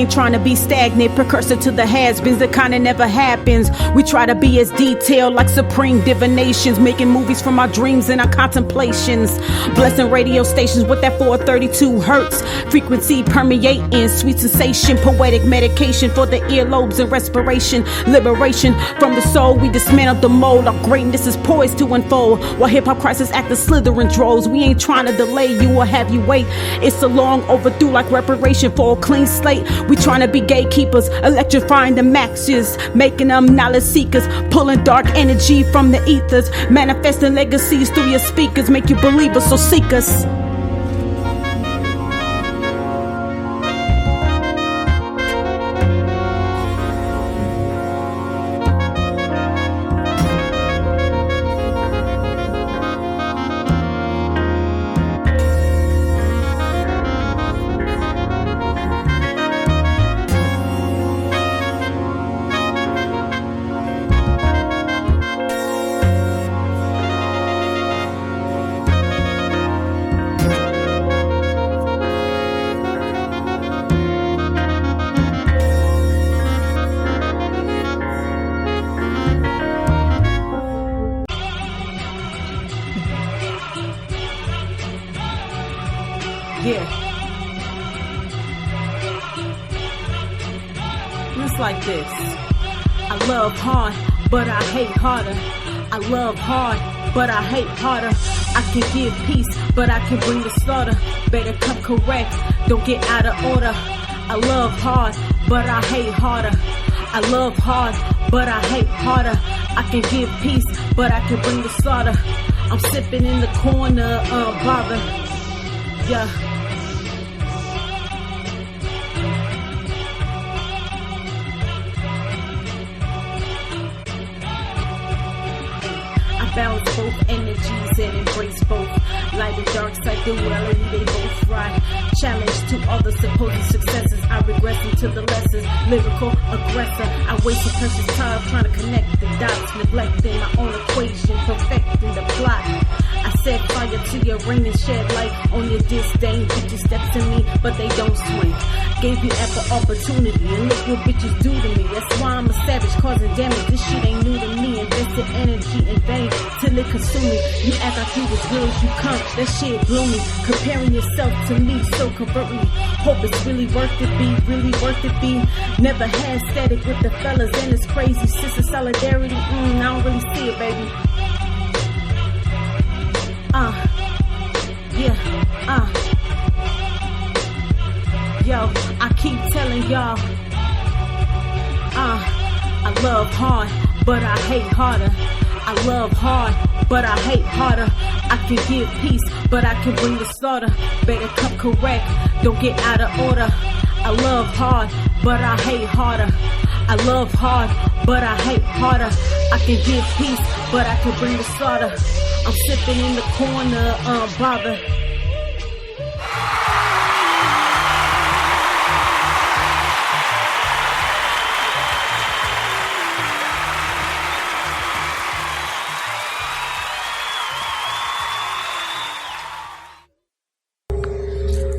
ain't trying to be stagnant, precursor to the has-beens that kinda never happens. We try to be as detailed like supreme divinations, making movies from our dreams and our contemplations. Blessing radio stations with that 432 hertz frequency permeating, sweet sensation, poetic medication for the earlobes and respiration. Liberation from the soul, we dismantle the mold. Our greatness is poised to unfold. While hip-hop crisis act the slithering droves, we ain't trying to delay you or have you wait. It's a long overdue like reparation for a clean slate. We trying to be gatekeepers, electrifying the maxes, making them knowledge seekers, pulling dark energy from the ethers, manifesting legacies through your speakers, make you believers, so seek us. Yeah. It's like this. I love hard, but I hate harder. I love hard, but I hate harder. I can give peace, but I can bring the slaughter. Better come correct, don't get out of order. I love hard, but I hate harder. I love hard, but I hate harder. I can give peace, but I can bring the slaughter. I'm sipping in the corner, bother. Yeah. Balance both energies and embrace both. Light and dark side, duality, they both ride. Challenge to all the supposed successes. I regress into the lessons. Lyrical aggressor. I wasted precious time trying to connect the dots. Neglecting my own equation. Perfecting the plot. I set fire to your rain and shed light on your disdain. Bitches step to me, but they don't swing. Gave you ample opportunity, and look what bitches do to me. That's why I'm a savage, causing damage. This shit ain't new to me. Invested energy in vain till it consume me. You act like you as real as you come. That shit blew me. Comparing yourself to me so covertly. Hope it's really worth it, be really worth it, be. Never had static with the fellas, and it's crazy. Sister solidarity, I don't really see it, baby. Yo, I keep telling y'all, I love hard, but I hate harder. I love hard, but I hate harder. I can give peace, but I can bring the slaughter. Better come correct, don't get out of order. I love hard, but I hate harder. I love hard, but I hate harder. I can give peace, but I can bring the slaughter. I'm sipping in the corner, bother.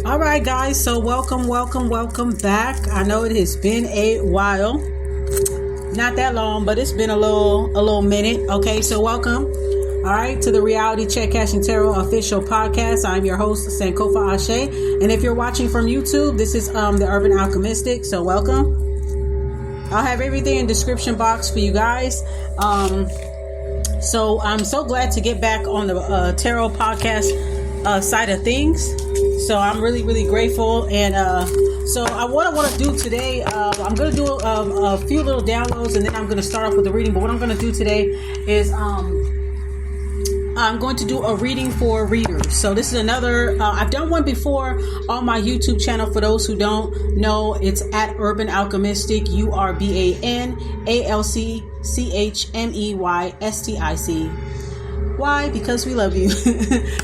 All right, guys, so welcome back. I know it has been a while, not that long, but it's been a little minute. Okay, so welcome, all right, to the Reality Check Cashing Tarot official podcast. I'm your host, Sankofa Ashe, and if you're watching from YouTube, this is the Urban Alchemistic, so welcome. I'll have everything in the description box for you guys. So I'm so glad to get back on the tarot podcast side of things. So I'm really, really grateful. And so what I want to do today, I'm going to do a few little downloads, and then I'm going to start off with the reading. But what I'm going to do today is I'm going to do a reading for readers. So this is another, I've done one before on my YouTube channel. For those who don't know, it's at Urban Alchemistic, URBANALCCHMEYSTIC. Why? Because we love you.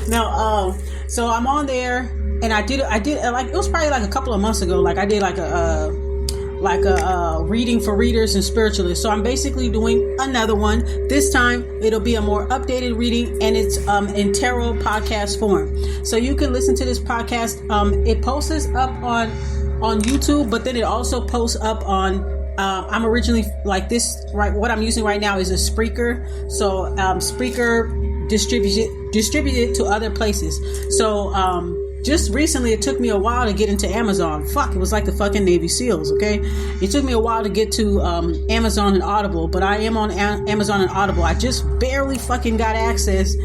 Now, so I'm on there, and I did like, it was probably like a couple of months ago. Like I did like a reading for readers and spiritualists. So I'm basically doing another one. This time it'll be a more updated reading, and it's in tarot podcast form. So you can listen to this podcast. It posts up on on YouTube, but then it also posts up on, I'm originally like this, right? What I'm using right now is a Spreaker. So, Spreaker distributed to other places. So, just recently, it took me a while to get into Amazon. Fuck, it was like the fucking Navy SEALs, okay? It took me a while to get to Amazon and Audible, but I am on Amazon and Audible. I just barely fucking got access.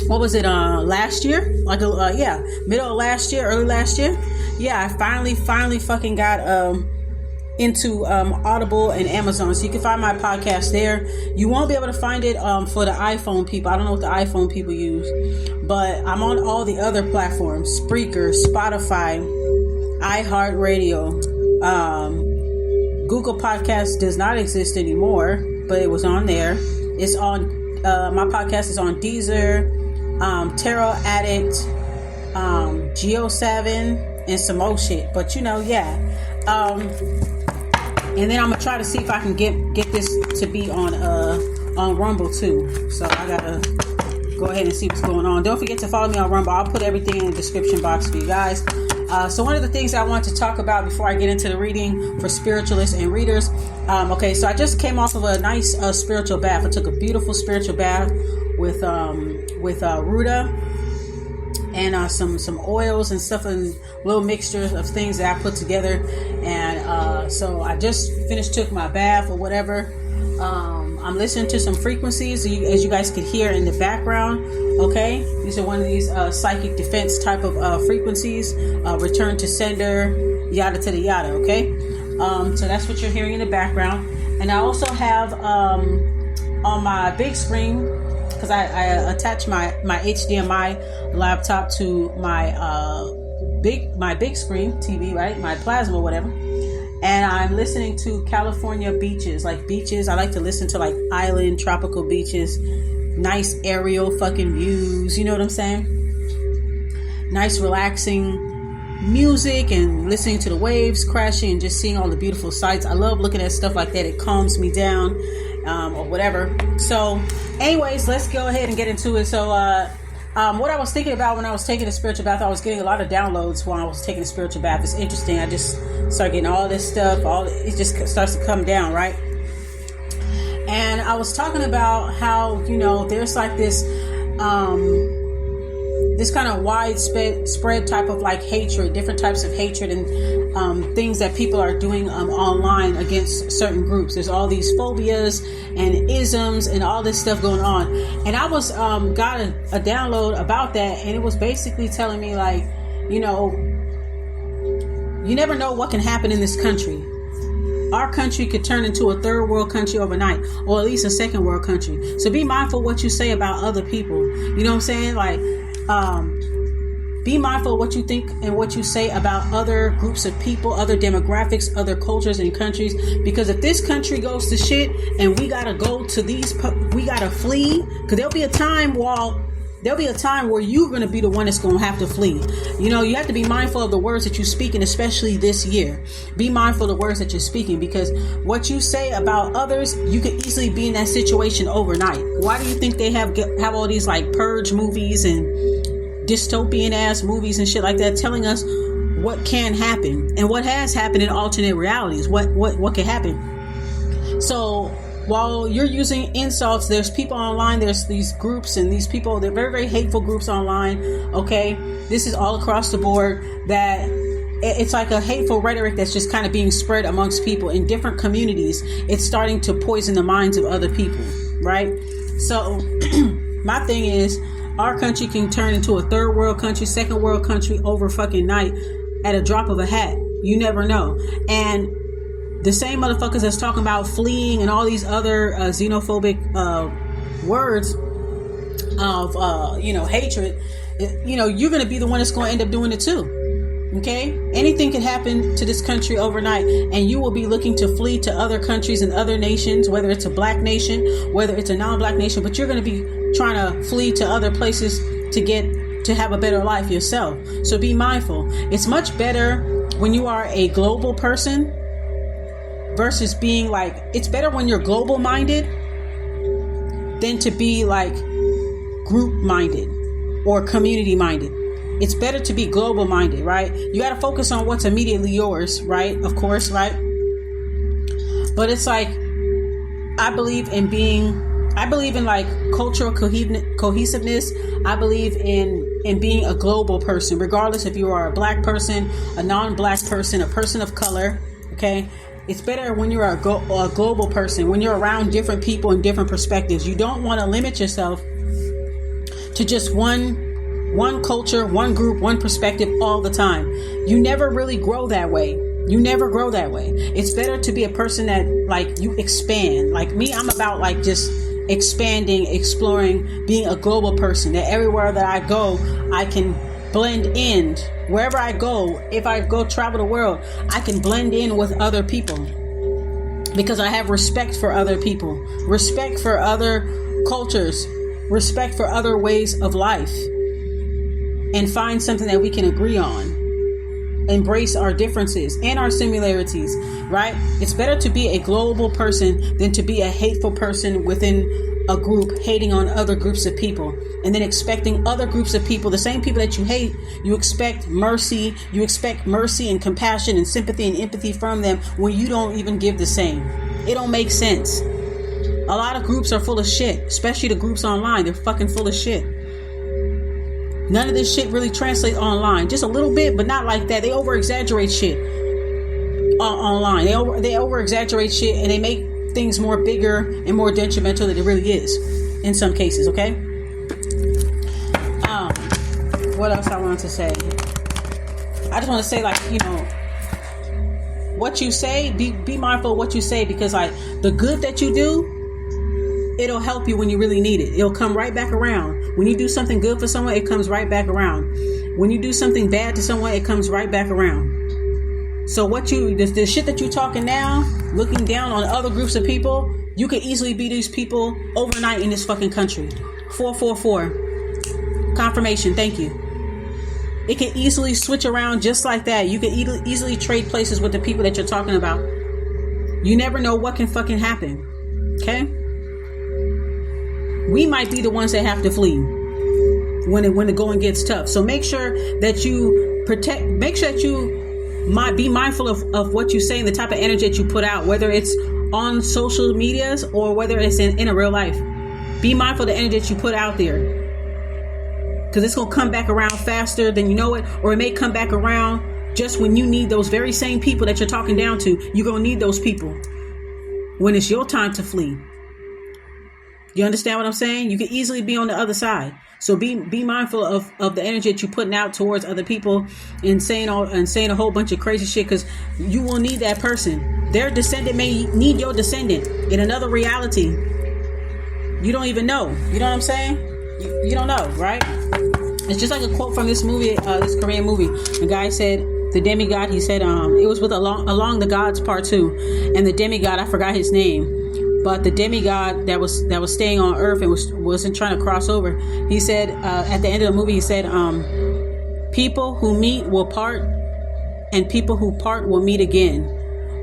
What was it, last year? Like, middle of last year, early last year? Yeah, I finally fucking got into Audible and Amazon, so you can find my podcast there. You won't be able to find it for the iPhone people. I don't know what the iPhone people use, but I'm on all the other platforms: Spreaker, Spotify, iHeartRadio. Google Podcast does not exist anymore, but it was on there. It's on my podcast is on Deezer, Tarot Addict, Geo7, and some more shit. But and then I'm gonna try to see if I can get this to be on Rumble too. So I gotta go ahead and see what's going on. Don't forget to follow me on Rumble. I'll put everything in the description box for you guys. So one of the things I want to talk about before I get into the reading for spiritualists and readers. Okay, so I just came off of a nice spiritual bath. I took a beautiful spiritual bath with Ruta and some oils and stuff, and little mixtures of things that I put together. And so I just took my bath or whatever. I'm listening to some frequencies, as you guys could hear in the background. Okay, these are one of these psychic defense type of frequencies. Return to sender, yada to the yada. Okay, so that's what you're hearing in the background. And I also have on my big screen, because I attach my HDMI laptop to my big screen TV, right? My plasma, whatever. And I'm listening to California beaches. I like to listen to like island, tropical beaches, nice aerial fucking views. You know what I'm saying? Nice, relaxing music and listening to the waves crashing and just seeing all the beautiful sights. I love looking at stuff like that. It calms me down, or whatever. So anyways, let's go ahead and get into it. So, what I was thinking about when I was taking a spiritual bath, I was getting a lot of downloads while I was taking a spiritual bath. It's interesting. I just started getting all this stuff. It just starts to come down, right? And I was talking about how, there's like this kind of widespread type of like hatred, different types of hatred and things that people are doing online against certain groups. There's all these phobias and isms and all this stuff going on. And I was got a download about that, and it was basically telling me like, you never know what can happen in this country. Our country could turn into a third world country overnight, or at least a second world country. So be mindful what you say about other people. You know what I'm saying? Like, be mindful of what you think and what you say about other groups of people, other demographics, other cultures and countries. Because if this country goes to shit and we gotta go to we gotta flee, because there'll be a time where you're going to be the one that's going to have to flee. You have to be mindful of the words that you speak, and especially this year. Be mindful of the words that you're speaking, because what you say about others, you could easily be in that situation overnight. Why do you think they have all these like purge movies and dystopian ass movies and shit like that telling us what can happen and what has happened in alternate realities? What can happen? So while you're using insults, there's people online, there's these groups and these people, they're very, very hateful groups online. Okay, this is all across the board, that it's like a hateful rhetoric that's just kind of being spread amongst people in different communities. It's starting to poison the minds of other people, right? So my thing is, our country can turn into a third world country, second world country over fucking night at a drop of a hat. You never know. And the same motherfuckers that's talking about fleeing and all these other xenophobic words of hatred, you're going to be the one that's going to end up doing it too. Okay? Anything can happen to this country overnight, and you will be looking to flee to other countries and other nations, whether it's a black nation, whether it's a non-black nation, but you're going to be trying to flee to other places to have a better life yourself. So be mindful. It's much better when you are a global person versus being like, it's better when you're global minded than to be like group minded or community minded. it's better to be global minded, right? You got to focus on what's immediately yours, right? Of course, right? But it's like, I believe in like cultural cohesiveness. I believe in being a global person, regardless if you are a black person, a non-black person, a person of color. Okay, it's better when you're a global person, when you're around different people and different perspectives. You don't want to limit yourself to just one culture, one group, one perspective all the time. You never really grow that way. It's better to be a person that, like, you expand. Like me, I'm about like just expanding, exploring, being a global person, that everywhere that I go, I can blend in. Wherever I go, if I go travel the world, I can blend in with other people because I have respect for other people, respect for other cultures, respect for other ways of life, and find something that we can agree on. Embrace our differences and our similarities, right? It's better to be a global person than to be a hateful person within a group, hating on other groups of people, and then expecting other groups of people, the same people that you hate, you expect mercy and compassion and sympathy and empathy from them when you don't even give the same. It don't make sense. A lot of groups are full of shit, especially the groups online. They're fucking full of shit. None of this shit really translates online. Just a little bit, but not like that. They over-exaggerate shit online. They over-exaggerate shit, and they make things more bigger and more detrimental than it really is in some cases, okay? What else I wanted to say? I just want to say, like, you know, what you say, be mindful of what you say, because, like, the good that you do, it'll help you when you really need it. It'll come right back around. When you do something good for someone, it comes right back around. When you do something bad to someone, it comes right back around. So the shit that you're talking now, looking down on other groups of people, you could easily be these people overnight in this fucking country. 444. Confirmation, thank you. It can easily switch around just like that. You can easily trade places with the people that you're talking about. You never know what can fucking happen. Okay? We might be the ones that have to flee when the going gets tough. So make sure that you be mindful of what you say and the type of energy that you put out, whether it's on social medias or whether it's in a real life. Be mindful of the energy that you put out there, because it's going to come back around faster than you know it, or it may come back around just when you need those very same people that you're talking down to. You're going to need those people when it's your time to flee. You understand what I'm saying? You can easily be on the other side. So be mindful of the energy that you're putting out towards other people and saying a whole bunch of crazy shit, because you will need that person. Their descendant may need your descendant in another reality. You don't even know. You know what I'm saying? You don't know, right? It's just like a quote from this movie, this Korean movie. The guy said, the demigod, he said, it was with Along the Gods Part 2, and the demigod, I forgot his name. But the demigod that was staying on Earth and wasn't trying to cross over, he said, at the end of the movie, he said, people who meet will part, and people who part will meet again.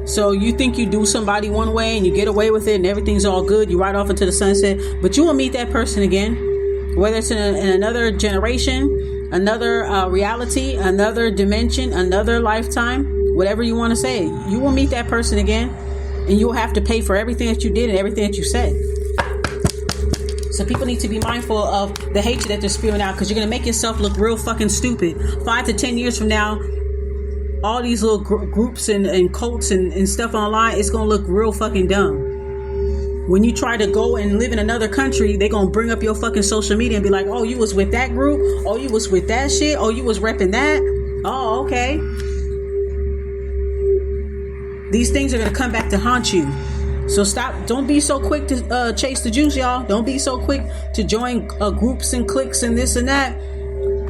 So you think you do somebody one way and you get away with it and everything's all good, you ride off into the sunset, but you will meet that person again, whether it's in another generation, another reality, another dimension, another lifetime, whatever you want to say. You will meet that person again. And you'll have to pay for everything that you did and everything that you said. So people need to be mindful of the hatred that they're spewing out, because you're going to make yourself look real fucking stupid. 5 to 10 years from now, all these little groups and cults and stuff online, it's going to look real fucking dumb. When you try to go and live in another country, they're going to bring up your fucking social media and be like, oh, you was with that group? Oh, you was with that shit? Oh, you was repping that? Oh, okay. These things are going to come back to haunt you. So don't be so quick to chase the juice, y'all. Don't be so quick to join groups and cliques and this and that.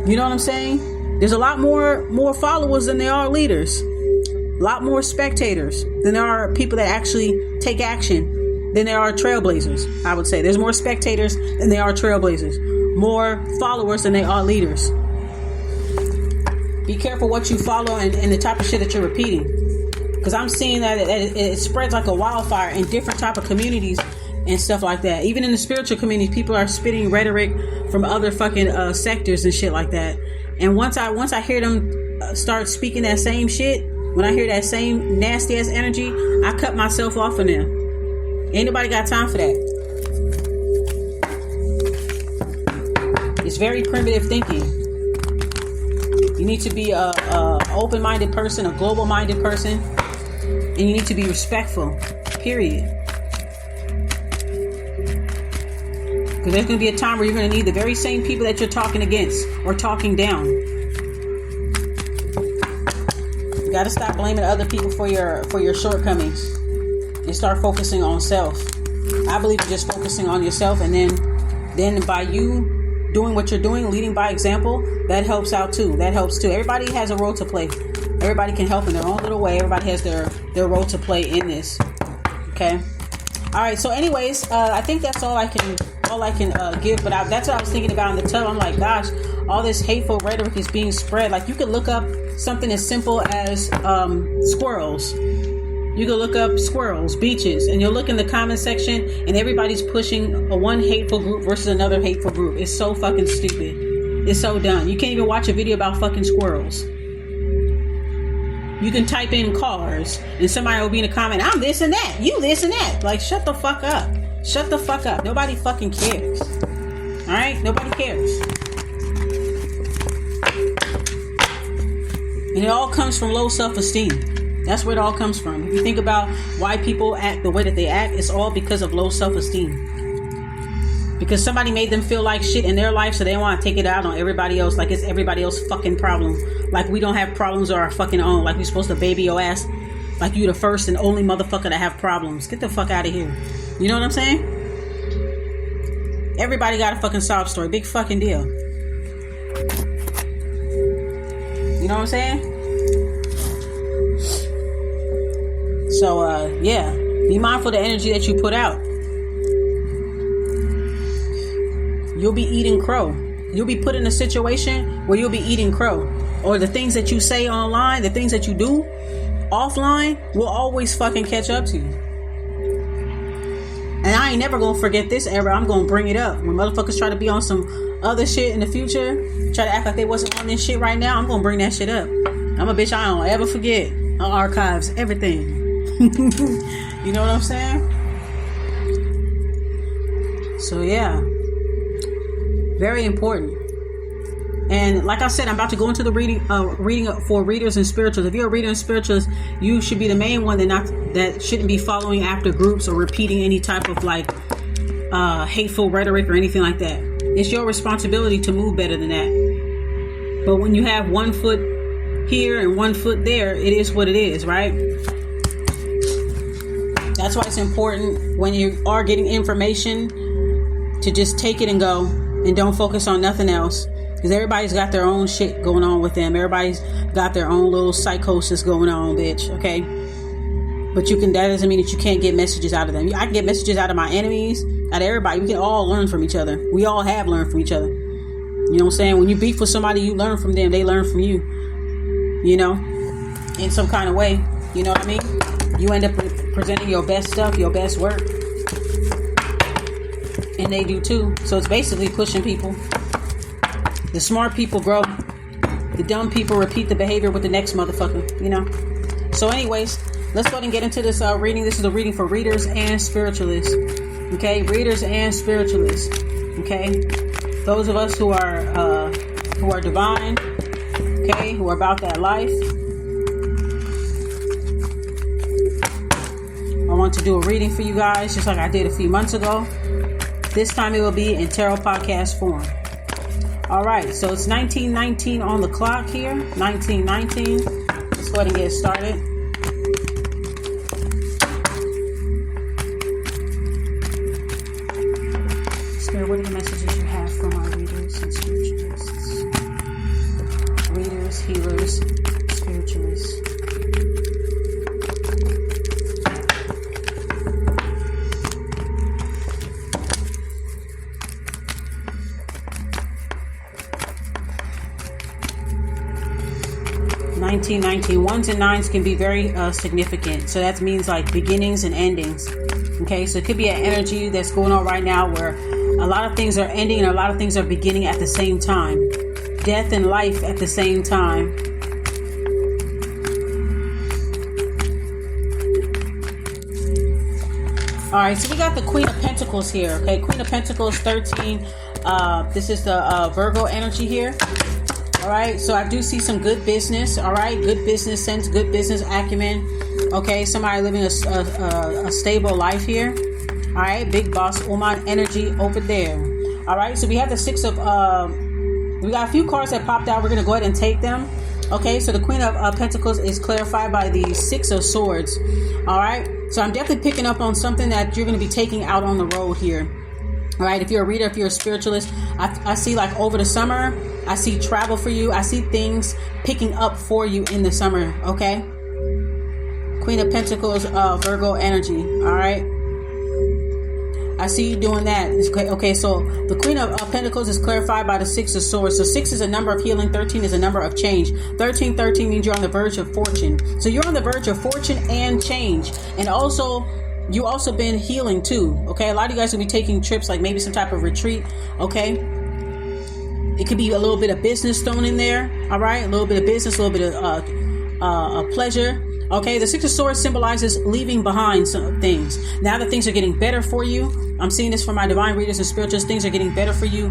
You know what I'm saying? There's a lot more followers than there are leaders. A lot more spectators than there are people that actually take action, than there are trailblazers, I would say. There's more spectators than there are trailblazers. More followers than there are leaders. Be careful what you follow and the type of shit that you're repeating. Because I'm seeing that it spreads like a wildfire in different type of communities and stuff like that. Even in the spiritual community, people are spitting rhetoric from other fucking sectors and shit like that. And once I hear them start speaking that same shit, when I hear that same nasty ass energy, I cut myself off from them. Ain't nobody got time for that. It's very primitive thinking. You need to be a open-minded person, a global-minded person, and you need to be respectful. Period. Because there's going to be a time where you're going to need the very same people that you're talking against or talking down. You got to stop blaming other people for your shortcomings and start focusing on self. I believe in just focusing on yourself, and then by you doing what you're doing, leading by example, that helps out too. That helps too. Everybody has a role to play. Everybody can help in their own little way. Everybody has their role to play in this. Okay. All right. So, anyways, I think that's all I can give. But that's what I was thinking about in the tub. I'm like, gosh, all this hateful rhetoric is being spread. Like, you could look up something as simple as squirrels. You can look up squirrels, beaches, and you'll look in the comment section, and everybody's pushing one hateful group versus another hateful group. It's so fucking stupid. It's so dumb. You can't even watch a video about fucking squirrels. You can type in cars, and somebody will be in a comment, I'm this and that, you this and that. Like, shut the fuck up. Shut the fuck up. Nobody fucking cares. Alright? Nobody cares. And it all comes from low self-esteem. That's where it all comes from. If you think about why people act the way that they act, it's all because of low self-esteem. Because somebody made them feel like shit in their life, so they want to take it out on everybody else, like it's everybody else's fucking problem. Like we don't have problems of our fucking own. Like we're supposed to baby your ass like you the first and only motherfucker to have problems. Get the fuck out of here. You know what I'm saying? Everybody got a fucking sob story. Big fucking deal. You know what I'm saying? So, yeah. Be mindful of the energy that you put out. You'll be eating crow. You'll be put in a situation where you'll be eating crow. Or the things that you say online, the things that you do offline will always fucking catch up to you. And I ain't never gonna forget this ever. I'm gonna bring it up. When motherfuckers try to be on some other shit in the future, try to act like they wasn't on this shit right now, I'm gonna bring that shit up. I'm a bitch I don't ever forget. I archives everything. You know what I'm saying? So yeah. Very important. And like I said, I'm about to go into the reading for readers and spirituals. If you're a reader and spiritualist, you should be the main one that shouldn't be following after groups or repeating any type of like hateful rhetoric or anything like that. It's your responsibility to move better than that. But when you have 1 foot here and 1 foot there, it is what it is, right? That's why it's important when you are getting information to just take it and go and don't focus on nothing else. Because everybody's got their own shit going on with them. Everybody's got their own little psychosis going on, bitch. Okay? But that doesn't mean that you can't get messages out of them. I can get messages out of my enemies, out of everybody. We can all learn from each other. We all have learned from each other. You know what I'm saying? When you beef with somebody, you learn from them. They learn from you. You know? In some kind of way. You know what I mean? You end up presenting your best stuff, your best work. And they do too. So it's basically pushing people. The smart people grow. The dumb people repeat the behavior with the next motherfucker, you know? So anyways, let's go ahead and get into this reading. This is a reading for readers and spiritualists. Okay? Readers and spiritualists. Okay? Those of us who are divine. Okay? Who are about that life. I want to do a reading for you guys, just like I did a few months ago. This time it will be in tarot podcast form. Alright, so it's 1919 on the clock here. 1919. Let's go ahead and get started. Spirit, what are the messages you have for my readers and spiritualists? Readers, healers, spiritualists. Ones and nines can be very significant. So that means like beginnings and endings. Okay, so it could be an energy that's going on right now where a lot of things are ending and a lot of things are beginning at the same time. death and life at the same time. All right, so we got the Queen of Pentacles here. Okay, Queen of Pentacles 13. This is the Virgo energy here. All right, so I do see some good business. All right, good business sense, good business acumen. Okay, somebody living a stable life here. All right, big boss woman energy over there. All right, so we have the six of we got a few cards that popped out. We're gonna go ahead and take them. Okay, so the Queen of Pentacles is clarified by the Six of Swords. All right, so I'm definitely picking up on something that you're going to be taking out on the road here. All right, if you're a reader, if you're a spiritualist, I see like over the summer, I see travel for you. I see things picking up for you in the summer. Okay, Queen of Pentacles, Virgo energy. All right. I see you doing that. Okay, so the Queen of Pentacles is clarified by the Six of Swords. So 6 is a number of healing. 13 is a number of change. 13 means you're on the verge of fortune. So you're on the verge of fortune and change. And also, you also been healing too. Okay, a lot of you guys will be taking trips, like maybe some type of retreat. Okay, it could be a little bit of business thrown in there. All right, a little bit of business, a little bit of pleasure. Okay, the Six of Swords symbolizes leaving behind some things. Now that things are getting better for you, I'm seeing this for my divine readers and spiritualists. Things are getting better for you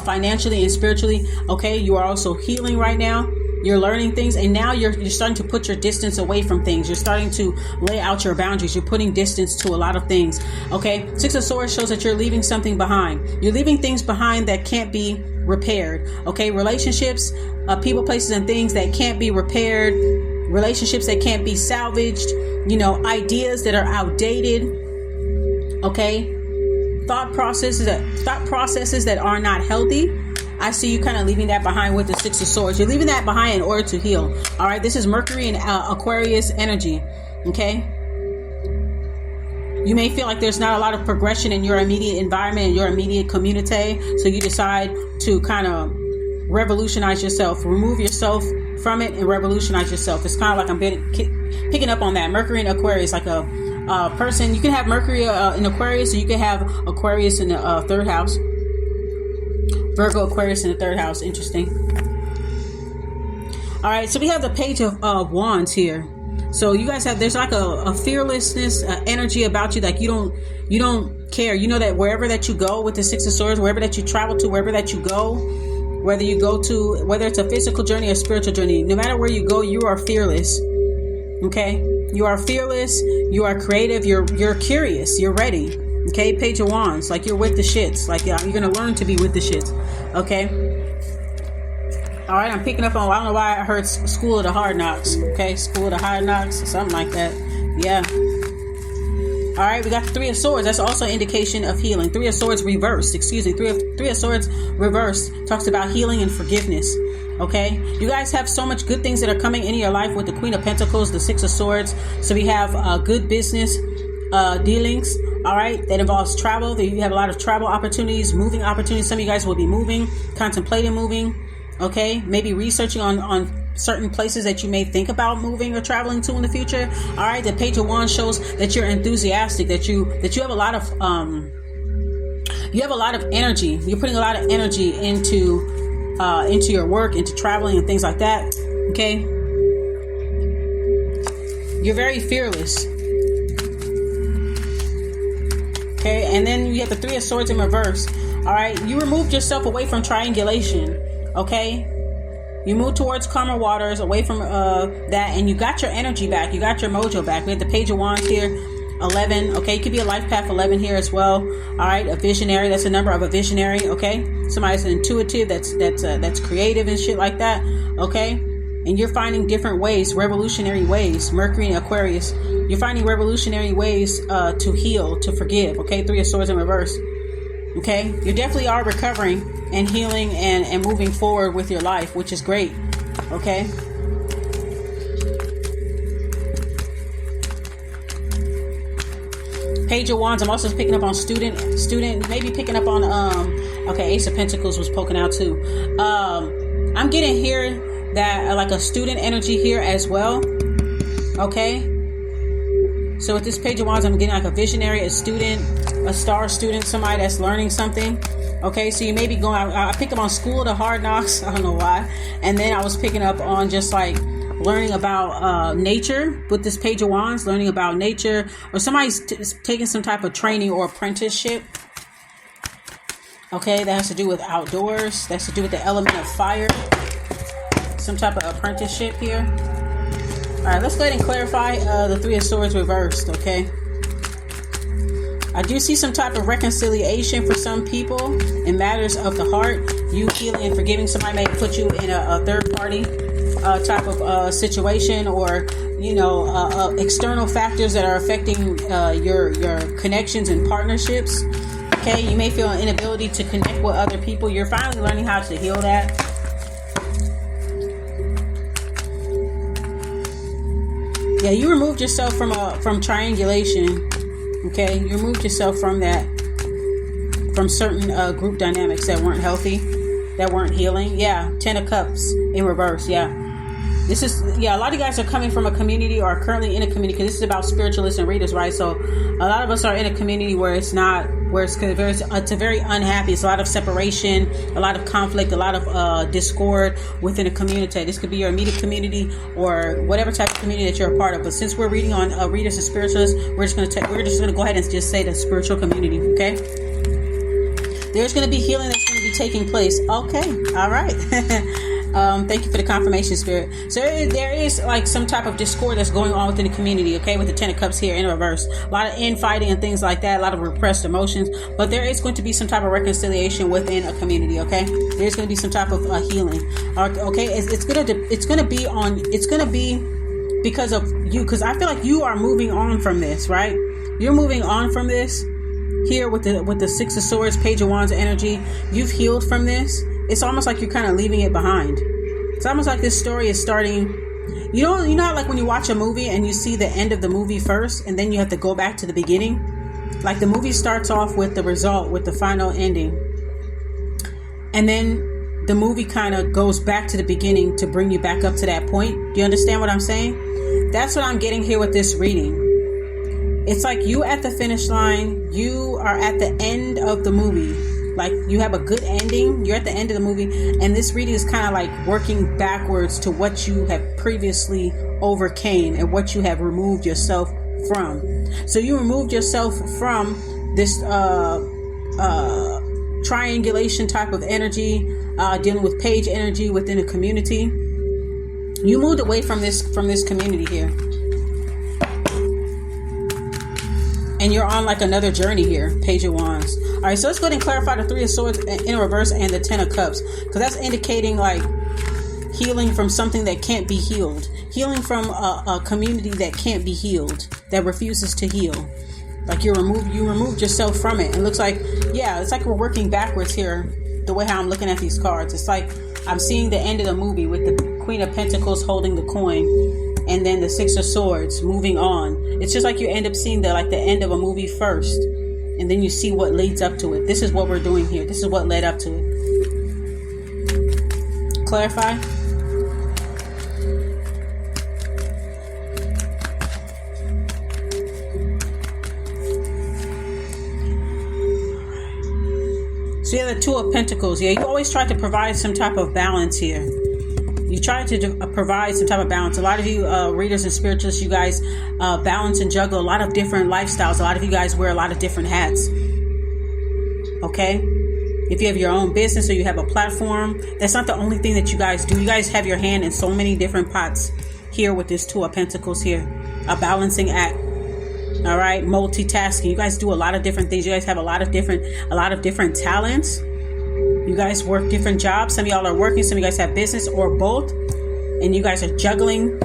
financially and spiritually. Okay, you are also healing right now. You're learning things, and now you're starting to put your distance away from things. You're starting to lay out your boundaries. You're putting distance to a lot of things. Okay, Six of Swords shows that you're leaving something behind. You're leaving things behind that can't be repaired. Okay, relationships, people, places, and things that can't be repaired. Relationships that can't be salvaged, ideas that are outdated. Okay, thought processes that are not healthy. I see you kind of leaving that behind with the Six of Swords. You're leaving that behind in order to heal. All right, this is Mercury and Aquarius energy. Okay, you may feel like there's not a lot of progression in your immediate environment, in your immediate community, so you decide to kind of revolutionize yourself, remove yourself from it and revolutionize yourself. It's kind of like I'm picking up on that. Mercury in Aquarius, like a person. You can have Mercury in Aquarius, or you can have Aquarius in the third house. Virgo, Aquarius in the third house. Interesting. All right, so we have the Page of Wands here. So you guys have, there's like a fearlessness energy about you, like you don't care. You know that wherever that you go with the Six of Swords, wherever that you travel to, wherever that you go, whether it's a physical journey or spiritual journey, no matter where you go, you are fearless. Okay, you are fearless. You are creative. You're curious. You're ready. Okay, Page of Wands, like you're with the shits. Like you're gonna learn to be with the shits. Okay. All right, I'm picking up on. I don't know why I heard School of the Hard Knocks. Okay, School of the Hard Knocks, something like that. Yeah. All right, we got the Three of Swords. That's also an indication of healing. Three of Swords reversed. Excuse me. Three of Swords reversed talks about healing and forgiveness. Okay, you guys have so much good things that are coming into your life with the Queen of Pentacles, the Six of Swords. So we have good business dealings. All right, that involves travel. You have a lot of travel opportunities, moving opportunities. Some of you guys will be moving, contemplating moving. Okay, maybe researching on certain places that you may think about moving or traveling to in the future. All right, the Page of Wands shows that you're enthusiastic, that you have a lot of energy. You're putting a lot of energy into your work, into traveling and things like that. Okay, you're very fearless. Okay, and then you have the Three of Swords in reverse. All right, you removed yourself away from triangulation. Okay, you move towards calmer waters, away from that, and you got your energy back. You got your mojo back. We have the Page of Wands here, 11. Okay, it could be a life path 11 here as well. All right, a visionary. That's a number of a visionary. Okay, somebody's intuitive. That's creative and shit like that. Okay, and you're finding different ways, revolutionary ways. Mercury and Aquarius. You're finding revolutionary ways to heal, to forgive. Okay, Three of Swords in reverse. Okay, you definitely are recovering and healing and moving forward with your life, which is great. Okay. Page of Wands. I'm also picking up on student, maybe picking up on okay, Ace of Pentacles was poking out too. I'm getting here that like a student energy here as well. Okay. So with this Page of Wands, I'm getting like a visionary, a student, a star student, somebody that's learning something. Okay, so you may be going out. I picked up on School to Hard Knocks. I don't know why. And then I was picking up on just like learning about nature with this Page of Wands, learning about nature, or somebody's taking some type of training or apprenticeship. Okay, that has to do with outdoors. That has to do with the element of fire. Some type of apprenticeship here. All right, let's go ahead and clarify the Three of Swords reversed, okay? I do see some type of reconciliation for some people in matters of the heart. You healing and forgiving somebody may put you in a third party type of situation, or external factors that are affecting your connections and partnerships. Okay, you may feel an inability to connect with other people. You're finally learning how to heal that. Yeah, you removed yourself from triangulation. Okay, you removed yourself from that, from certain group dynamics that weren't healthy, that weren't healing. Yeah, 10 of Cups in reverse. Yeah. This is, a lot of you guys are coming from a community or are currently in a community, because this is about spiritualists and readers, right? So a lot of us are in a community where it's a very unhappy. It's a lot of separation, a lot of conflict, a lot of discord within a community. This could be your immediate community or whatever type of community that you're a part of. But since we're reading on readers and spiritualists, we're just going to go ahead and just say the spiritual community, okay? There's going to be healing that's going to be taking place. Okay, all right. Thank you for the confirmation, Spirit. So there is like some type of discord that's going on within the community, okay, with the 10 of Cups here in reverse. A lot of infighting and things like that, a lot of repressed emotions, but there is going to be some type of reconciliation within a community, okay? There's going to be some type of healing, okay? It's going to be because of you, because I feel like you are moving on from this, right? You're moving on from this here with the Six of Swords, Page of Wands energy. You've healed from this. It's almost like you're kind of leaving it behind. It's almost like this story is starting. You know how like when you watch a movie and you see the end of the movie first, and then you have to go back to the beginning? Like the movie starts off with the result, with the final ending. And then the movie kind of goes back to the beginning to bring you back up to that point. Do you understand what I'm saying? That's what I'm getting here with this reading. It's like you at the finish line. You are at the end of the movie. Like you have a good ending, you're at the end of the movie, and this reading is kind of like working backwards to what you have previously overcame and what you have removed yourself from. So you removed yourself from this triangulation type of energy, dealing with page energy within a community. You moved away from this community here. And you're on like another journey here, Page of Wands. All right, so let's go ahead and clarify the Three of Swords in reverse and the 10 of Cups, because that's indicating like healing from something that can't be healed, healing from a community that can't be healed, that refuses to heal. Like you removed yourself from it. It looks like, it's like we're working backwards here. The way how I'm looking at these cards, it's like I'm seeing the end of the movie with the Queen of Pentacles holding the coin, and then the Six of Swords moving on. It's just like you end up seeing the end of a movie first, and then you see what leads up to it. This is what we're doing here. This is what led up to it. Clarify. So you have the Two of Pentacles. Yeah, you always try to provide some type of balance here. You try to provide some type of balance. A lot of you readers and spiritualists, you guys balance and juggle a lot of different lifestyles. A lot of you guys wear a lot of different hats. Okay? If you have your own business or you have a platform, that's not the only thing that you guys do. You guys have your hand in so many different pots here with this Two of Pentacles here. A balancing act. All right? Multitasking. You guys do a lot of different things. You guys have a lot of different talents. You guys work different jobs. Some of y'all are working. Some of you guys have business or both. And you guys are juggling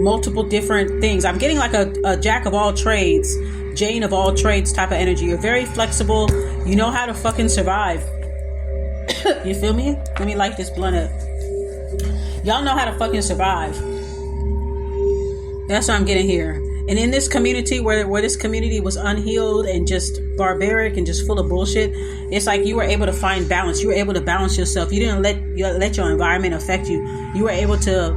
multiple different things. I'm getting like a jack of all trades, Jane of all trades type of energy. You're very flexible. You know how to fucking survive. You feel me? Let me light this blunt up. Y'all know how to fucking survive. That's what I'm getting here. And in this community where this community was unhealed and just barbaric and just full of bullshit, it's like you were able to find balance. You were able to balance yourself. You didn't let your environment affect you. You were able to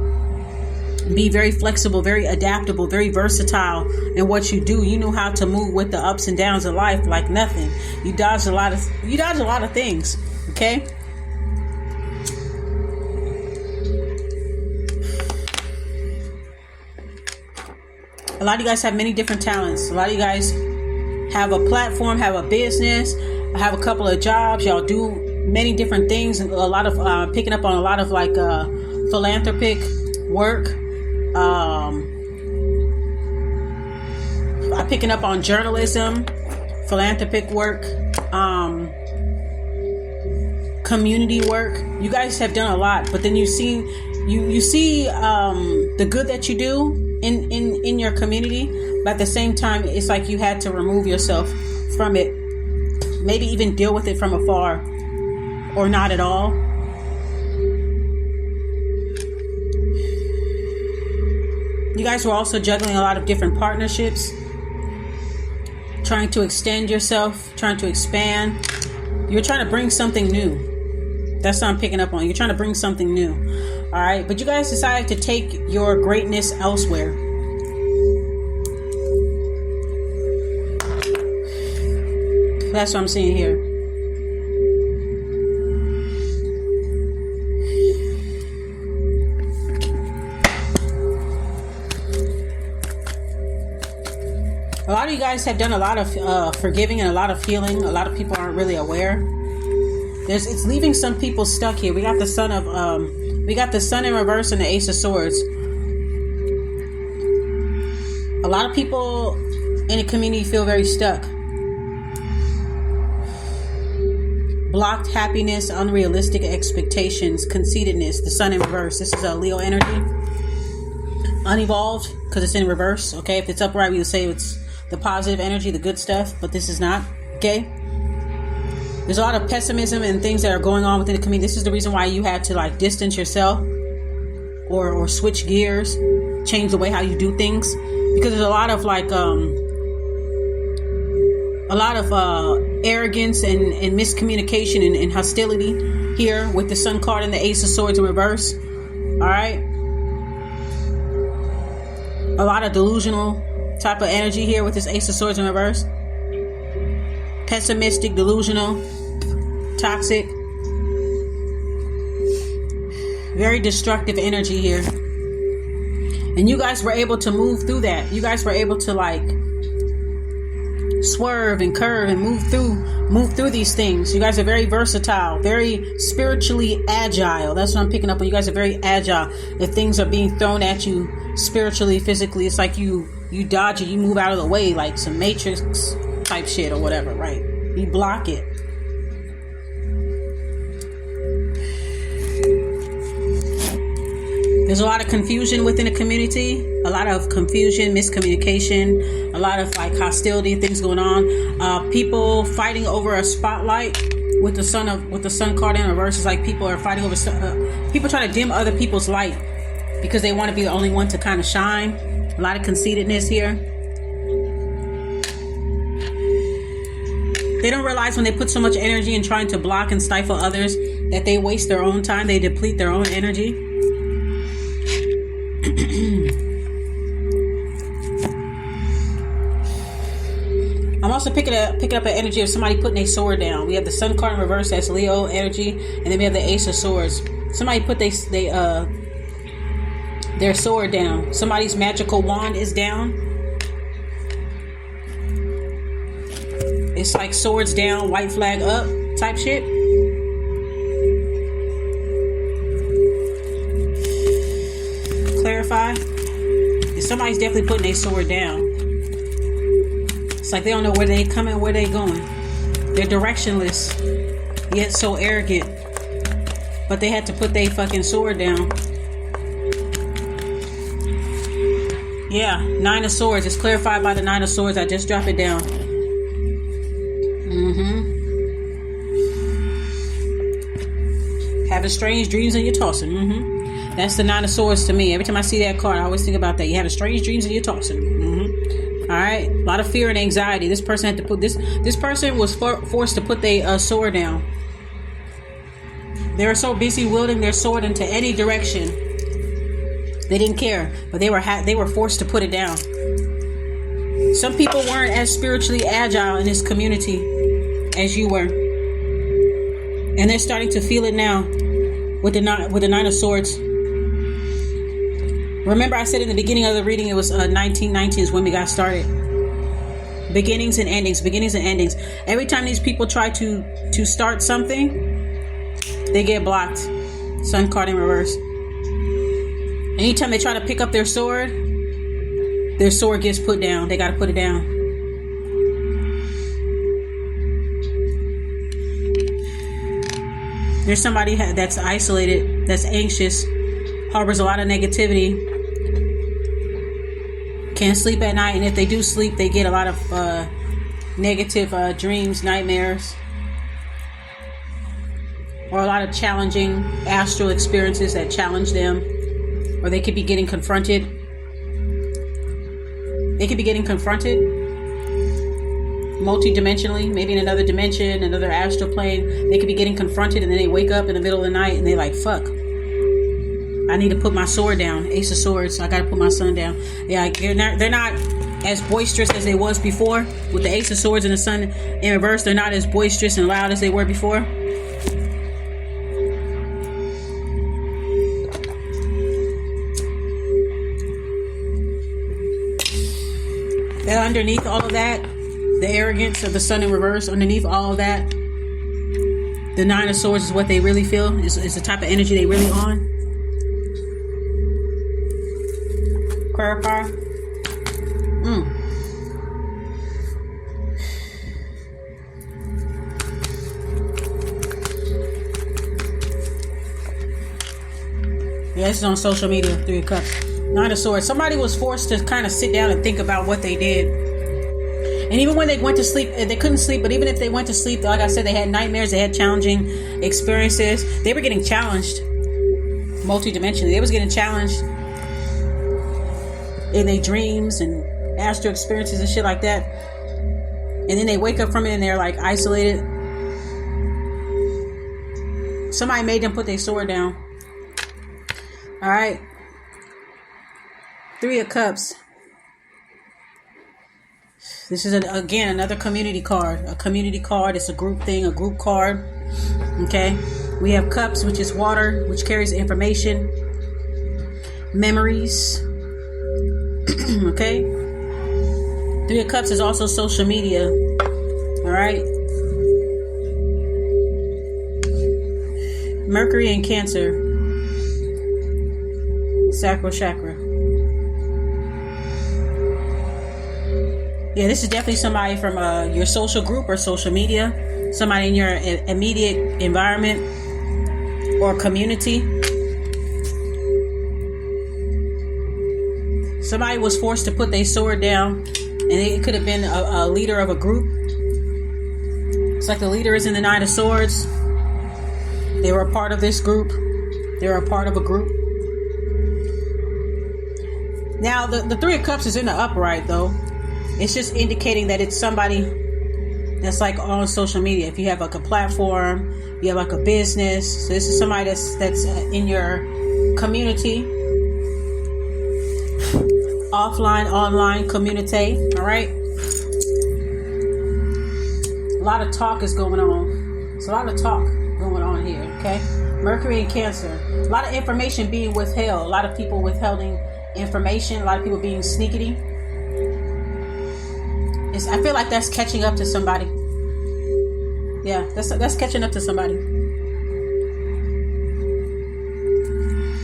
be very flexible, very adaptable, very versatile in what you do. You know how to move with the ups and downs of life like nothing. You dodge a lot of things. Okay. A lot of you guys have many different talents. A lot of you guys have a platform, have a business, have a couple of jobs. Y'all do many different things. A lot of picking up on a lot of like philanthropic work. I'm picking up on journalism, philanthropic work, community work. You guys have done a lot, but then you see the good that you do in your community, but at the same time, it's like you had to remove yourself from it, maybe even deal with it from afar, or not at all. You guys were also juggling a lot of different partnerships, trying to extend yourself, trying to expand. You're trying to bring something new. That's what I'm picking up on. You're trying to bring something new. All right. But you guys decided to take your greatness elsewhere. That's what I'm seeing here. A lot of you guys have done a lot of forgiving and a lot of healing. A lot of people aren't really aware. It's leaving some people stuck here. We got the Sun in reverse and the Ace of Swords. A lot of people in the community feel very stuck. Blocked happiness, unrealistic expectations, conceitedness. The Sun in reverse. This is a Leo energy. Unevolved because it's in reverse. Okay, if it's upright, we would say it's the positive energy, the good stuff, but this is not. Okay. There's a lot of pessimism and things that are going on within the community. This is the reason why you had to like distance yourself or switch gears, change the way how you do things, because there's a lot of like arrogance and miscommunication and hostility here with the Sun card and the Ace of Swords in reverse. All right, a lot of delusional type of energy here with this Ace of Swords in reverse. Pessimistic, delusional, toxic, very destructive energy here. And you guys were able to move through that. You guys were able to like swerve and curve and move through these things. You guys are very versatile, very spiritually agile. That's what I'm picking up on. You guys are very agile. If things are being thrown at you spiritually, physically, it's like you dodge it, you move out of the way, like some Matrix type shit or whatever, right? You block it. There's a lot of confusion within the community, a lot of confusion, miscommunication, a lot of like hostility, things going on. People fighting over a spotlight with the Sun card in reverse. It's like people are fighting over people trying to dim other people's light because they want to be the only one to kind of shine. A lot of conceitedness here. They don't realize when they put so much energy in trying to block and stifle others that they waste their own time. They deplete their own energy. I'm also picking up an energy of somebody putting a sword down. We have the Sun card in reverse, that's Leo energy, and then we have the Ace of Swords. Somebody put their sword down. Somebody's magical wand is down. It's like swords down, white flag up type shit. Clarify. Somebody's definitely putting their sword down. It's like they don't know where they coming, where they going. They're directionless, yet so arrogant. But they had to put their fucking sword down. Yeah, Nine of Swords. It's clarified by the Nine of Swords. I just dropped it down. Having strange dreams and you're tossing. That's the Nine of Swords to me. Every time I see that card, I always think about that. You having strange dreams and you're tossing. All right, a lot of fear and anxiety. This person had to put this person was forced to put their sword down. They were so busy wielding their sword into any direction They didn't care, but they were forced to put it down. Some people weren't as spiritually agile in this community as you were, and they're starting to feel it now with the Nine of Swords. Remember, I said in the beginning of the reading, it was 1919 is when we got started. Beginnings and endings, beginnings and endings. Every time these people try to start something, they get blocked. Sun card in reverse. Anytime they try to pick up their sword gets put down. They got to put it down. There's somebody that's isolated, that's anxious, harbors a lot of negativity, can't sleep at night, and if they do sleep, they get a lot of negative dreams, nightmares, or a lot of challenging astral experiences that challenge them, or they could be getting confronted. They could be getting confronted multi-dimensionally, maybe in another dimension, another astral plane. They could be getting confronted, and then they wake up in the middle of the night and they're like, fuck, I need to put my sword down. Ace of Swords, I gotta put my sun down. Yeah, they're not as boisterous as they was before. With the Ace of Swords and the Sun in reverse, they're not as boisterous and loud as they were before. And underneath all of that, the arrogance of the Sun in reverse, underneath all of that, the Nine of Swords is what they really feel, is the type of energy they really on. Clarify. Yeah, this is on social media. 3 of Cups. Nine of Swords. Somebody was forced to kind of sit down and think about what they did. And even when they went to sleep, they couldn't sleep. But even if they went to sleep, like I said, they had nightmares. They had challenging experiences. They were getting challenged multidimensionally. They was getting challenged in their dreams and astral experiences and shit like that. And then they wake up from it and they're like isolated. Somebody made them put their sword down. All right. 3 of Cups. This is again another community card. A community card. It's a group thing, a group card. Okay. We have Cups, which is water, which carries information, memories. Okay. 3 of Cups is also social media. All right. Mercury and Cancer. Sacral chakra. Yeah, this is definitely somebody from your social group or social media. Somebody in your immediate environment or community. Somebody was forced to put their sword down, and it could have been a leader of a group. It's like the leader is in the Nine of Swords. They were a part of this group. They were a part of a group. Now, the 3 of Cups is in the upright, though. It's just indicating that it's somebody that's like on social media. If you have like a platform, you have like a business. So this is somebody that's in your community. Offline, online community. All right. A lot of talk is going on. There's a lot of talk going on here. Okay. Mercury and Cancer. A lot of information being withheld. A lot of people withholding information. A lot of people being sneakity. I feel like that's catching up to somebody. Yeah, that's catching up to somebody.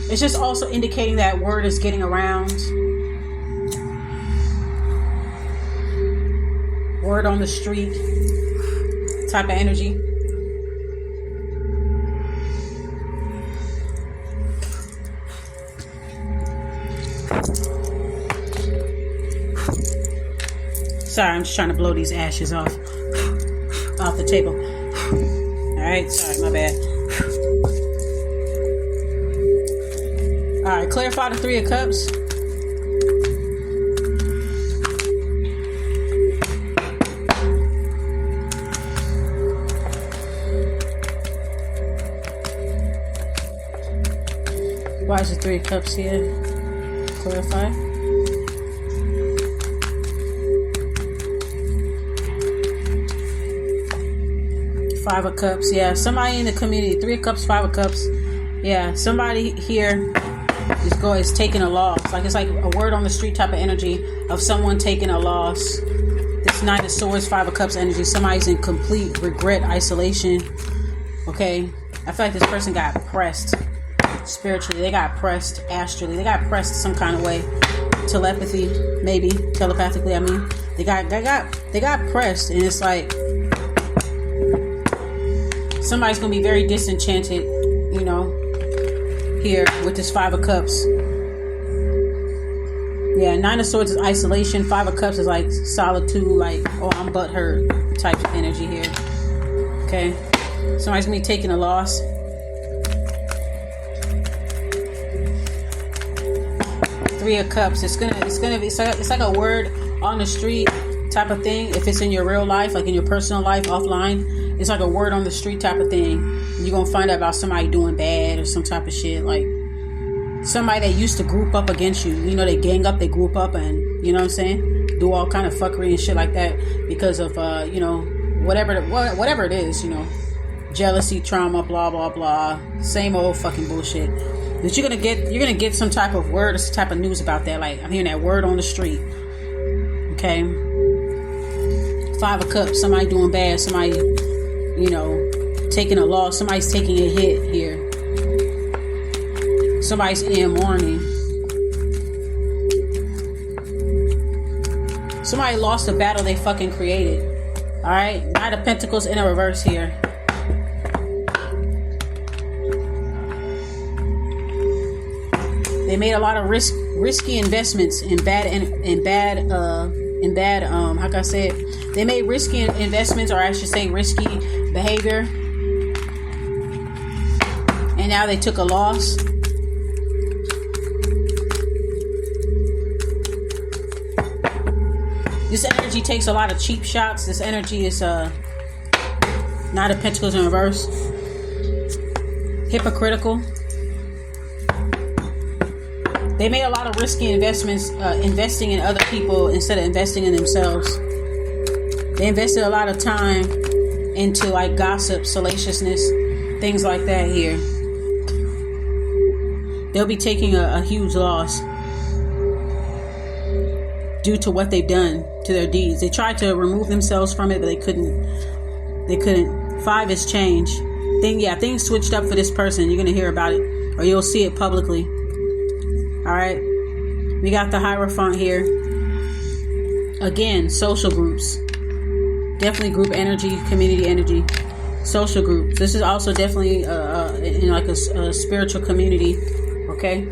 It's just also indicating that word is getting around. Word on the street type of energy. Sorry, I'm just trying to blow these ashes off the table. Alright, sorry, my bad. Alright, clarify the 3 of Cups. Why is the 3 of Cups here? Clarify. Five of Cups. Yeah, somebody in the community. 3 of Cups, 5 of Cups. Yeah, somebody here is taking a loss. Like it's like a word on the street type of energy of someone taking a loss. This 9 of Swords, 5 of Cups energy. Somebody's in complete regret, isolation. Okay, I feel like this person got pressed spiritually. They got pressed astrally. They got pressed some kind of way. Telepathy, maybe telepathically. I mean, they got pressed, and it's like somebody's gonna be very disenchanted, you know, here with this 5 of Cups. Yeah, 9 of Swords is isolation. 5 of Cups is like solitude, like, oh, I'm butthurt type of energy here. Okay, somebody's gonna be taking a loss. 3 of Cups. It's like a word on the street type of thing. If it's in your real life, like in your personal life, offline, it's like a word on the street type of thing. You're gonna find out about somebody doing bad or some type of shit, like somebody that used to group up against you. You know, they gang up, they group up, and you know what I'm saying, do all kind of fuckery and shit like that because of you know, whatever it is, you know, jealousy, trauma, blah blah blah, same old fucking bullshit. But you're gonna get some type of word or some type of news about that. Like, I'm hearing that word on the street. Okay. 5 of Cups, somebody doing bad, somebody, you know, taking a loss, somebody's taking a hit here. Somebody's in mourning. Somebody lost a battle they fucking created. Alright? 9 of Pentacles in a reverse here. They made a lot of risky investments in bad how can I say it? They made risky investments, or I should say risky behavior, and now they took a loss. This energy takes a lot of cheap shots. This energy is 9 of Pentacles in reverse. Hypocritical. They made a lot of risky investments, investing in other people instead of investing in themselves. They invested a lot of time into like gossip, salaciousness, things like that here. They'll be taking a huge loss due to what they've done to their deeds. They tried to remove themselves from it, but they couldn't. 5 is change. Things switched up for this person. You're going to hear about it, or you'll see it publicly. Alright, we got the Hierophant here. Again, social groups. Definitely group energy, community energy. Social groups. This is also definitely in like a spiritual community. Okay.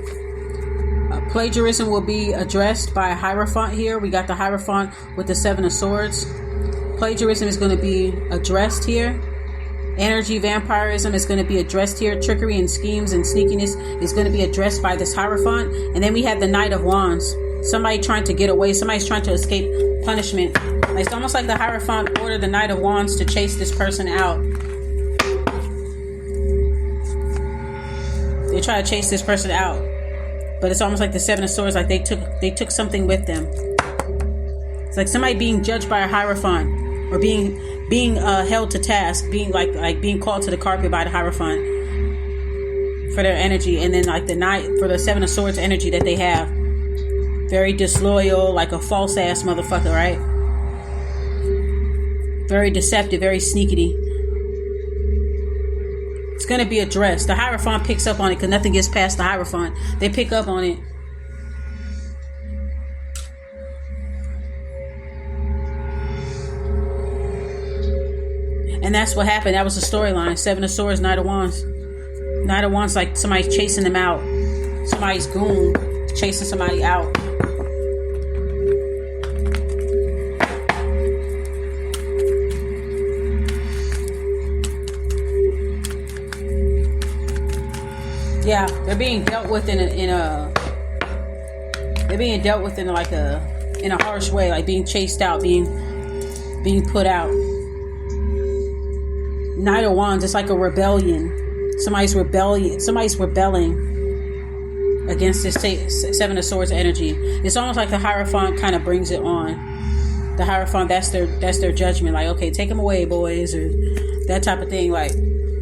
Plagiarism will be addressed by a Hierophant here. We got the Hierophant with the 7 of Swords. Plagiarism is going to be addressed here. Energy vampirism is going to be addressed here. Trickery and schemes and sneakiness is going to be addressed by this Hierophant. And then we have the Knight of Wands. Somebody trying to get away. Somebody's trying to escape punishment. It's almost like the Hierophant ordered the Knight of Wands to chase this person out. They try to chase this person out. But it's almost like the 7 of Swords, like they took something with them. It's like somebody being judged by a Hierophant, or being held to task, being like being called to the carpet by the Hierophant for their energy. And then like the Knight, for the 7 of Swords energy that they have, very disloyal, like a false ass motherfucker, right? Very deceptive, very sneaky. It's going to be addressed. The Hierophant picks up on it because nothing gets past the Hierophant. They pick up on it. And that's what happened. That was the storyline. 7 of Swords, Knight of Wands. Knight of Wands, like somebody's chasing them out. Somebody's goon chasing somebody out. Yeah, they're being dealt with in a harsh way, like being chased out, being put out. Knight of Wands, it's like a rebellion. Somebody's rebelling against this Seven of Swords energy. It's almost like the Hierophant kind of brings it on. The Hierophant, that's their judgment. Like, okay, take them away, boys, or that type of thing. Like,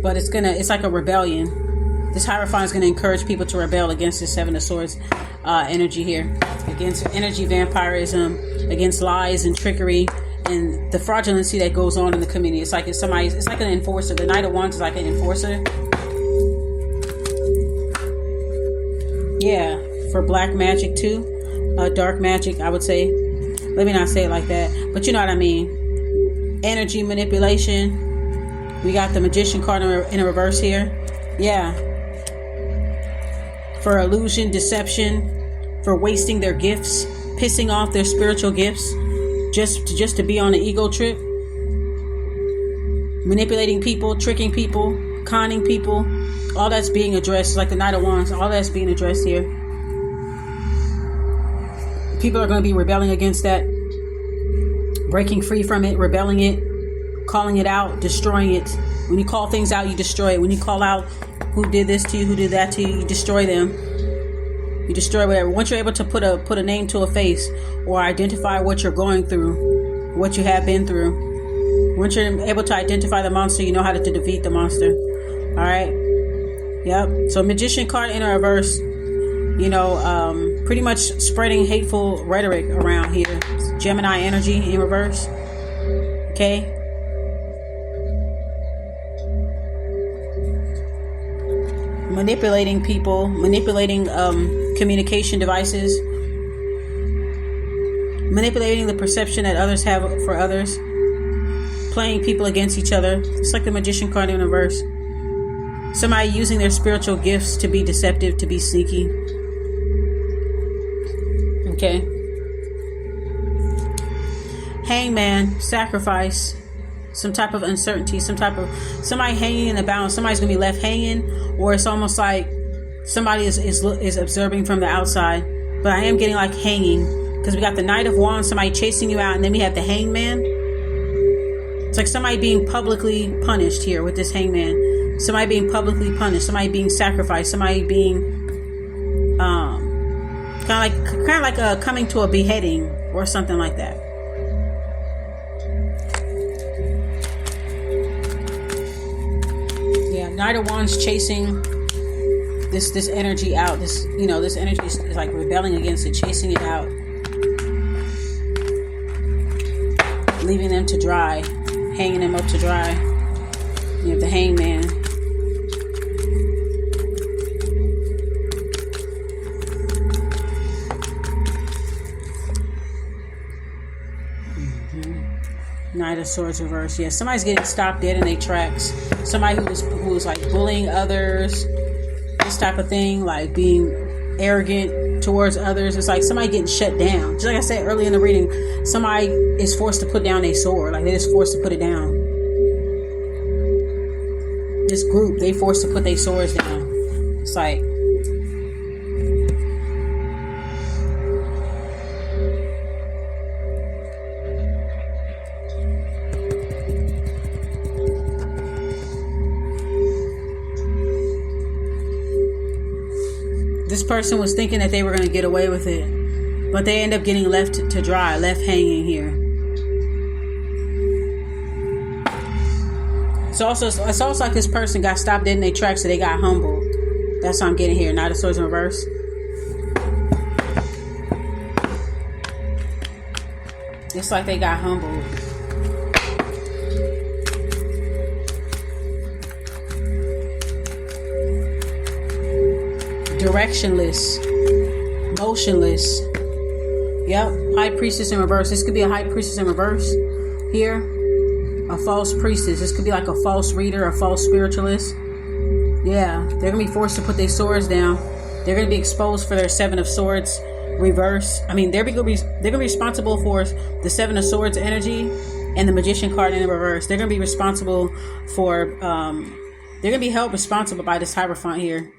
but it's like a rebellion. This Hierophant is going to encourage people to rebel against the Seven of Swords energy here, against energy vampirism, against lies and trickery, and the fraudulency that goes on in the community. It's like it's like an enforcer. The Knight of Wands is like an enforcer. Yeah, for black magic too. Dark magic, I would say. Let me not say it like that, but you know what I mean. Energy manipulation. We got the Magician card in a reverse here. Yeah. For illusion, deception, for wasting their gifts, pissing off their spiritual gifts, just to be on an ego trip, manipulating people, tricking people, conning people. All that's being addressed, like the Knight of Wands. All that's being addressed here. People are going to be rebelling against that, breaking free from it, rebelling it, calling it out, destroying it. When you call things out, you destroy it. When you call out who did this to you, who did that to you, you destroy them. You destroy whatever. Once you're able to put a name to a face, or identify what you're going through, what you have been through. Once you're able to identify the monster, you know how to defeat the monster. All right. Yep. So Magician card in a reverse. You know, pretty much spreading hateful rhetoric around here. Gemini energy in reverse. Okay. Manipulating people, manipulating communication devices, manipulating the perception that others have for others, playing people against each other. It's like the Magician card in reverse. Somebody using their spiritual gifts to be deceptive, to be sneaky. Okay. Hangman, sacrifice, some type of uncertainty, somebody hanging in the balance. Somebody's gonna be left hanging, or it's almost like somebody is observing from the outside. But I am getting like hanging, because we got the Knight of Wands, somebody chasing you out, and then we have the Hangman. It's like somebody being publicly punished here with this Hangman. Somebody being publicly punished, somebody being sacrificed, somebody being kind of like coming to a beheading or something like that. Yeah, Knight of Wands chasing this energy out. This energy is like rebelling against it, chasing it out, leaving them to dry, hanging them up to dry. You have the Hangman. Knight of Swords reverse. Yeah, somebody's getting stopped dead in their tracks. Somebody who was like bullying others, this type of thing, like being arrogant towards others. It's like somebody getting shut down. Just like I said earlier in the reading, somebody is forced to put down a sword. Like they're just forced to put it down. This group, they forced to put their swords down. It's like this person was thinking that they were going to get away with it, but they end up getting left to dry, left hanging here. It's also like this person got stopped dead in their tracks, so they got humbled. That's what I'm getting here. Knight of Swords in reverse. It's like they got humbled. Directionless, motionless. Yep, High Priestess in reverse. This could be a High Priestess in reverse here. A false priestess. This could be like a false reader, a false spiritualist. Yeah, they're gonna be forced to put their swords down. They're gonna be exposed for their Seven of Swords reverse. I mean, they're gonna be responsible for the Seven of Swords energy and the Magician card in the reverse. They're gonna be responsible for. They're gonna be held responsible by this Hierophant here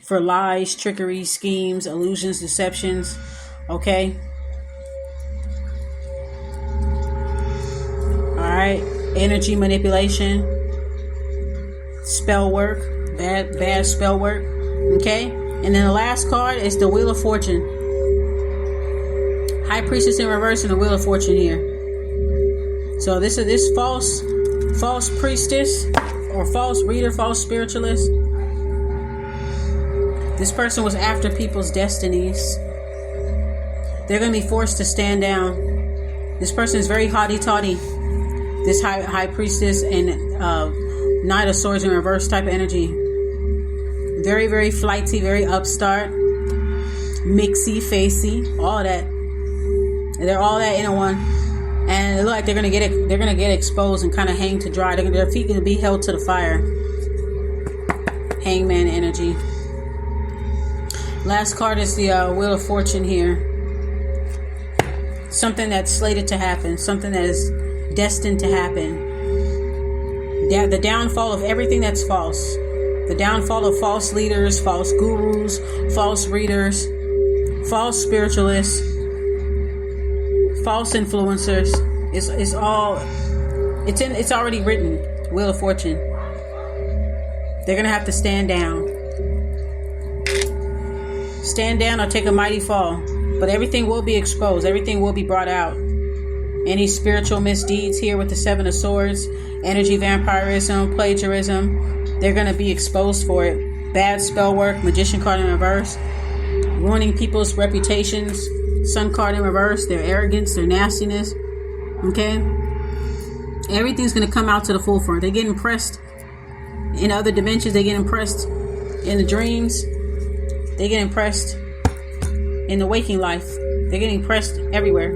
for lies, trickery, schemes, illusions, deceptions. Okay. Alright. Energy manipulation. Spell work. Bad spell work. Okay? And then the last card is the Wheel of Fortune. High Priestess in reverse and the Wheel of Fortune here. So this is this false priestess or false reader, false spiritualist. This person was after people's destinies. They're going to be forced to stand down. This person is very haughty-taughty. This high priestess and Knight of Swords in reverse type of energy. Very, very flighty, very upstart, mixy, facey, all that. They're all that in a one, and it looks like they're gonna get exposed and kind of hang to dry. Their feet gonna be held to the fire. Hangman energy. Last card is the Wheel of Fortune here. Something that's slated to happen. Something that is destined to happen. The downfall of everything that's false. The downfall of false leaders, false gurus, false readers, false spiritualists, false influencers. It's already written. Wheel of Fortune. They're gonna have to stand down. Stand down or take a mighty fall. But everything will be exposed. Everything will be brought out. Any spiritual misdeeds here with the Seven of Swords, energy vampirism, plagiarism, they're going to be exposed for it. Bad spell work, Magician card in reverse, ruining people's reputations, Sun card in reverse, their arrogance, their nastiness. Okay? Everything's going to come out to the forefront. They get impressed in other dimensions. They get impressed in the dreams. They get impressed in the waking life. They're getting impressed everywhere.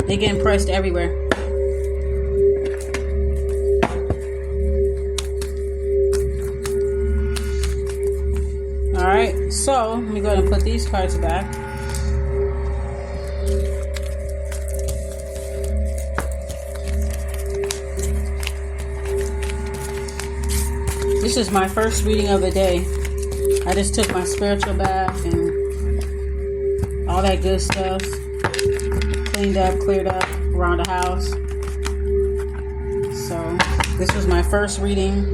They get impressed everywhere. Alright, so let me go ahead and put these cards back. This is my first reading of the day. I just took my spiritual bath and all that good stuff. Cleaned up, cleared up around the house. So this was my first reading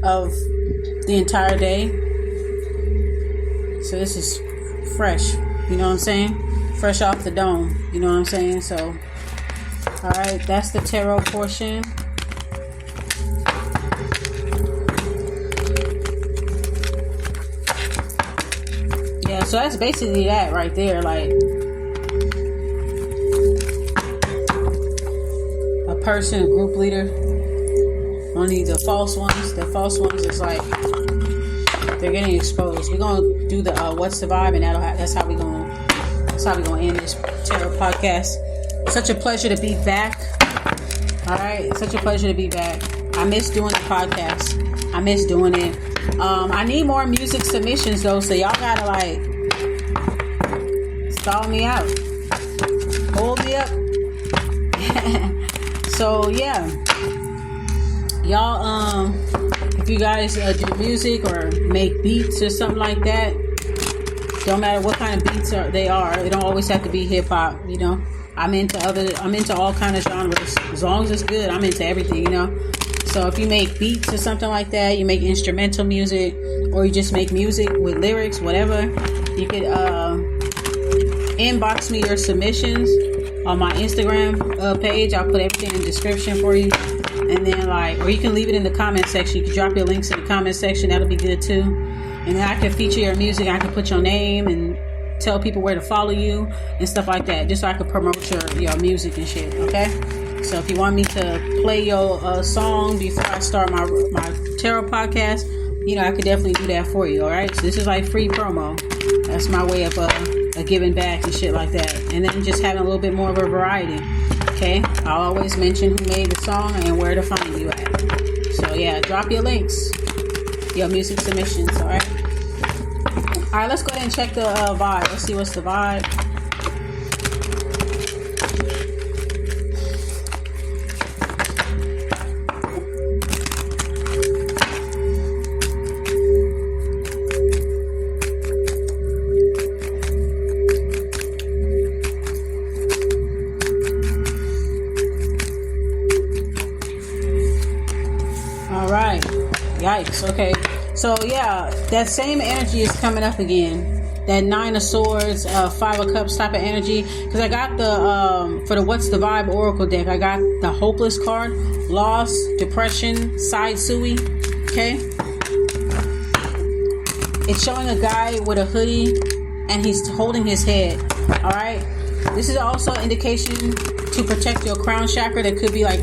of the entire day. So this is fresh. You know what I'm saying? Fresh off the dome. You know what I'm saying? So, alright, that's the tarot portion. Yeah, so that's basically that right there. Like, a person, a group leader. Only the false ones. The false ones is like, they're getting exposed. We're gonna do the what's the vibe, and that's how we gonna end this tarot podcast. Such a pleasure to be back. All right, such a pleasure to be back. I miss doing the podcast. I miss doing it. I need more music submissions though, so y'all gotta like stall me out, hold me up. So yeah, y'all. If you guys do music or make beats or something like that, don't matter what kind of beats they are. It don't always have to be hip hop. You know, I'm into all kind of genres. As long as it's good, I'm into everything. You know. So if you make beats or something like that, you make instrumental music, or you just make music with lyrics, whatever, you could inbox me your submissions on my Instagram page. I'll put everything in the description for you. And then or you can leave it in the comment section. You can drop your links in the comment section. That'll be good too. And then I can feature your music. I can put your name and tell people where to follow you and stuff like that. Just so I can promote your music and shit. Okay? So if you want me to play your song before I start my tarot podcast, you know, I could definitely do that for you. All right? So this is like free promo. That's my way of giving back and shit like that. And then just having a little bit more of a variety. Okay, I'll always mention who made the song and where to find you at. So yeah, drop your links, your music submissions. All right, let's go ahead and check the vibe. Let's see what's the vibe. Yikes. Okay, So yeah, that same energy is coming up again. That 9 of Swords, 5 of Cups type of energy. Because I got the, for the What's the Vibe Oracle deck, I got the Hopeless card. Loss, depression, side suey. Okay? It's showing a guy with a hoodie and he's holding his head. Alright? This is also an indication to protect your crown chakra. That could be like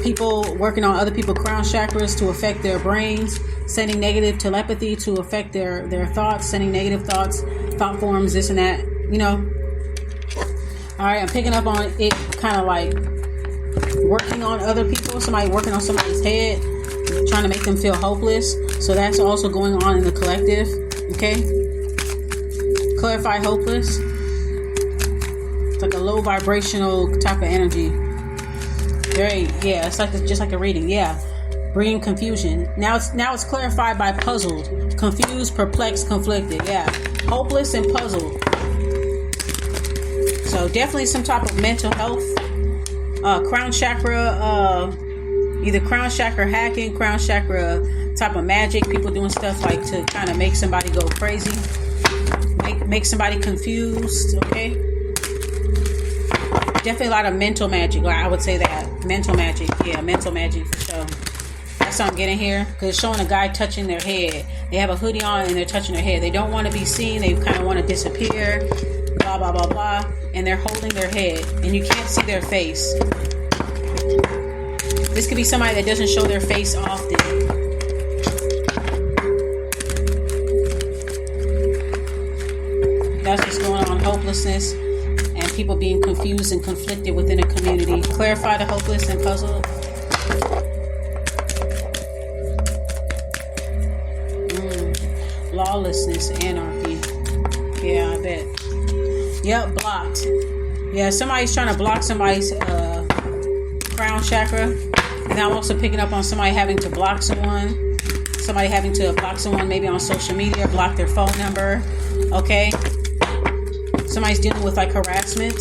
people working on other people's crown chakras to affect their brains, sending negative telepathy to affect their thoughts, sending negative thoughts, thought forms, this and that, you know. Alright, I'm picking up on it kind of like working on other people, somebody working on somebody's head, trying to make them feel hopeless. So that's also going on in the collective. Okay? Clarify hopeless. It's like a low vibrational type of energy. It's like just like a reading. Yeah. Bringing confusion. Now it's clarified by puzzled, confused, perplexed, conflicted. Yeah. Hopeless and puzzled. So definitely some type of mental health. Crown chakra, either crown chakra hacking, crown chakra type of magic. People doing stuff like to kind of make somebody go crazy. Make somebody confused. Okay. Definitely a lot of mental magic. Like I would say that. Mental magic. Yeah, mental magic for sure. That's what I'm getting here. Because it's showing a guy touching their head. They have a hoodie on and they're touching their head. They don't want to be seen. They kind of want to disappear. Blah, blah, blah, blah. And they're holding their head. And you can't see their face. This could be somebody that doesn't show their face often. That's what's going on. Hopelessness. And people being confused and conflicted within a community. Clarify the hopeless and puzzled. Lawlessness, anarchy. Yeah, I bet. Yep, blocked. Yeah, somebody's trying to block somebody's crown chakra. And I'm also picking up on somebody having to block someone. Somebody having to block someone maybe on social media, block their phone number. Okay. Somebody's dealing with like harassment.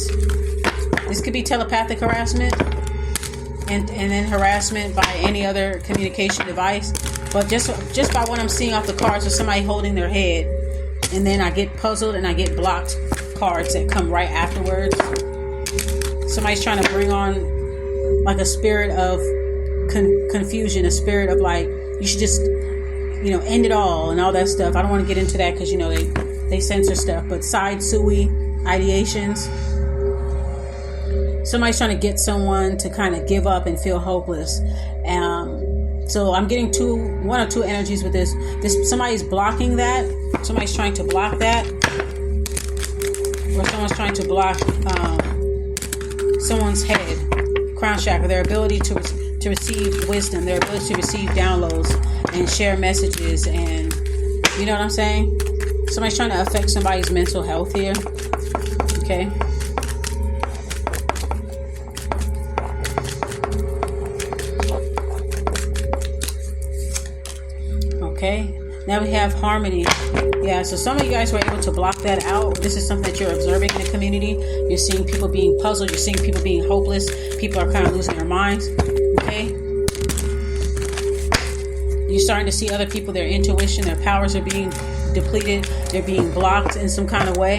This could be telepathic harassment. And then harassment by any other communication device. But just by what I'm seeing off the cards, is somebody holding their head. And then I get puzzled and I get blocked cards that come right afterwards. Somebody's trying to bring on like a spirit of confusion, a spirit of like, you should just, end it all and all that stuff. I don't want to get into that because, they censor stuff. But side suey ideations. Somebody's trying to get someone to kind of give up and feel hopeless. So I'm getting one or two energies with this. Somebody's blocking that. Somebody's trying to block that. Or someone's trying to block someone's head, crown chakra, their ability to receive wisdom, their ability to receive downloads and share messages, and you know what I'm saying? Somebody's trying to affect somebody's mental health here. Okay. Okay. Now we have harmony. Yeah, so some of you guys were able to block that out. This is something that you're observing in the community. You're seeing people being puzzled. You're seeing people being hopeless. People are kind of losing their minds. Okay? You're starting to see other people, their intuition, their powers are being depleted. They're being blocked in some kind of way.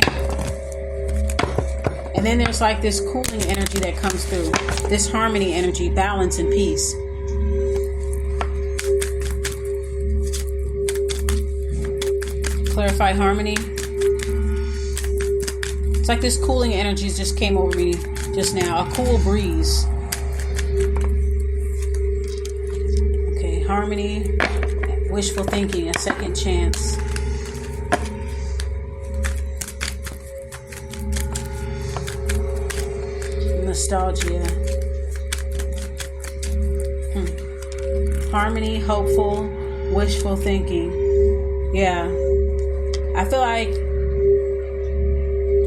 And then there's like this cooling energy that comes through. This harmony energy, balance and peace. Clarify harmony. It's like this cooling energy just came over me just now. A cool breeze. Okay, harmony, wishful thinking, a second chance. Nostalgia. Harmony, hopeful, wishful thinking. Yeah. I feel like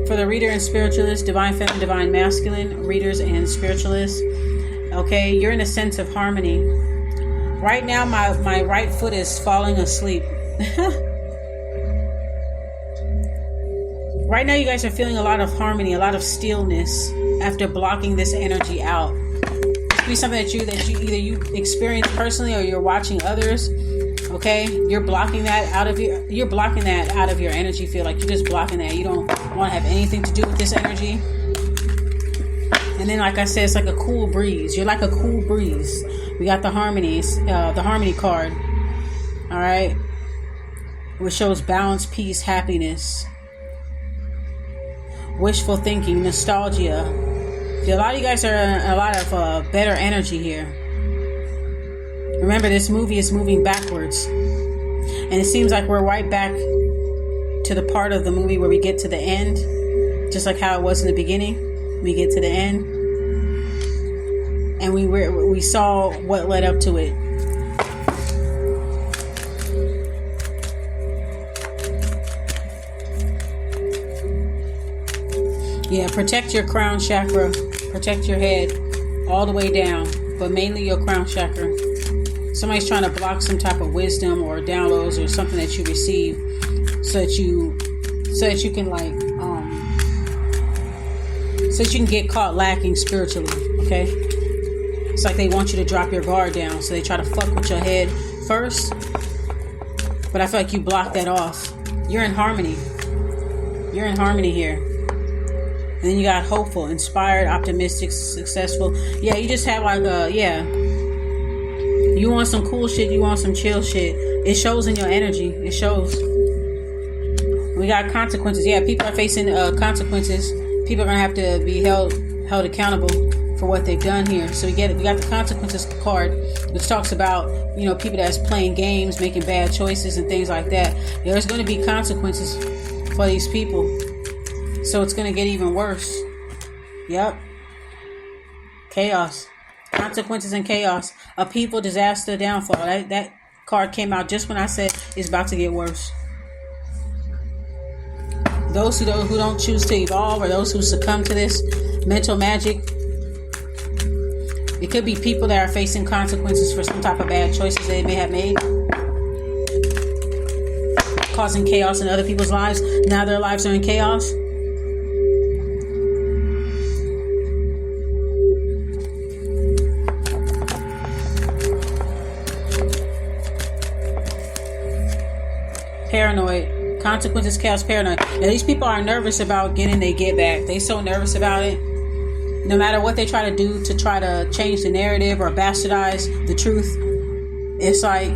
for the reader and spiritualist, divine feminine, divine masculine, readers and spiritualists, okay, you're in a sense of harmony. Right now, my right foot is falling asleep. Right now, you guys are feeling a lot of harmony, a lot of stillness after blocking this energy out. It could be something that you either you experience personally or you're watching others. Okay, you're blocking that out of your energy field. Like, you're just blocking that. You don't want to have anything to do with this energy. And then, like I said, it's like a cool breeze. You're like a cool breeze. We got the harmonies, the harmony card. All right, which shows balance, peace, happiness, wishful thinking, nostalgia. A lot of you guys are a lot of better energy here. Remember, this movie is moving backwards. And it seems like we're right back to the part of the movie where we get to the end. Just like how it was in the beginning. We get to the end. And we saw what led up to it. Yeah, protect your crown chakra. Protect your head all the way down. But mainly your crown chakra. Somebody's trying to block some type of wisdom or downloads or something that you receive, so that you can get caught lacking spiritually. Okay, it's like they want you to drop your guard down, so they try to fuck with your head first. But I feel like you block that off. You're in harmony. You're in harmony here. And then you got hopeful, inspired, optimistic, successful. Yeah, you just have like you want some cool shit, you want some chill shit. It shows in your energy. It shows. We got consequences. Yeah, people are facing consequences. People are going to have to be held accountable for what they've done here. So we got the consequences card, which talks about, people that's playing games, making bad choices and things like that. There's going to be consequences for these people. So it's going to get even worse. Yep. Chaos. Consequences and chaos. Upheaval, disaster, downfall. That card came out just when I said it's about to get worse. Those who don't choose to evolve, or those who succumb to this mental magic. It could be people that are facing consequences for some type of bad choices they may have made, causing chaos in other people's lives. Now their lives are in chaos. Paranoid. Consequences, chaos, paranoid. Now, these people are nervous about getting their get back. They so nervous about it. No matter what they try to do to try to change the narrative or bastardize the truth, it's like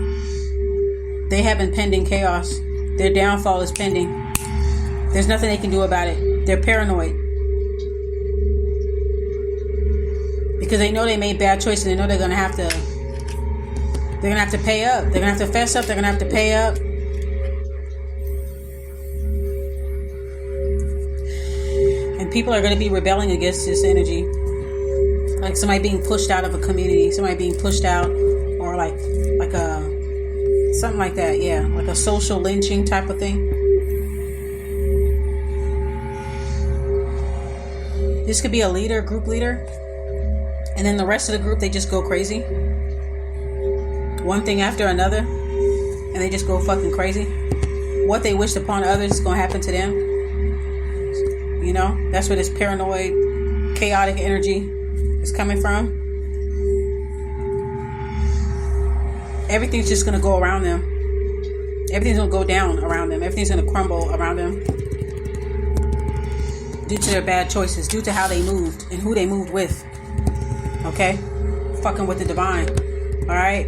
they have impending chaos. Their downfall is pending. There's nothing they can do about it. They're paranoid. Because they know they made bad choices. They know they're gonna have to pay up. They're gonna have to fess up. They're gonna have to pay up. People are going to be rebelling against this energy, like somebody being pushed out of a community, somebody being pushed out, or like a something like that. Yeah, like a social lynching type of thing. This could be a leader, group leader, and then the rest of the group, they just go crazy, one thing after another, and they just go fucking crazy. What they wished upon others is going to happen to them. That's where this paranoid, chaotic energy is coming from. Everything's just going to go around them. Everything's going to go down around them. Everything's going to crumble around them. Due to their bad choices. Due to how they moved and who they moved with. Okay? Fucking with the divine. Alright?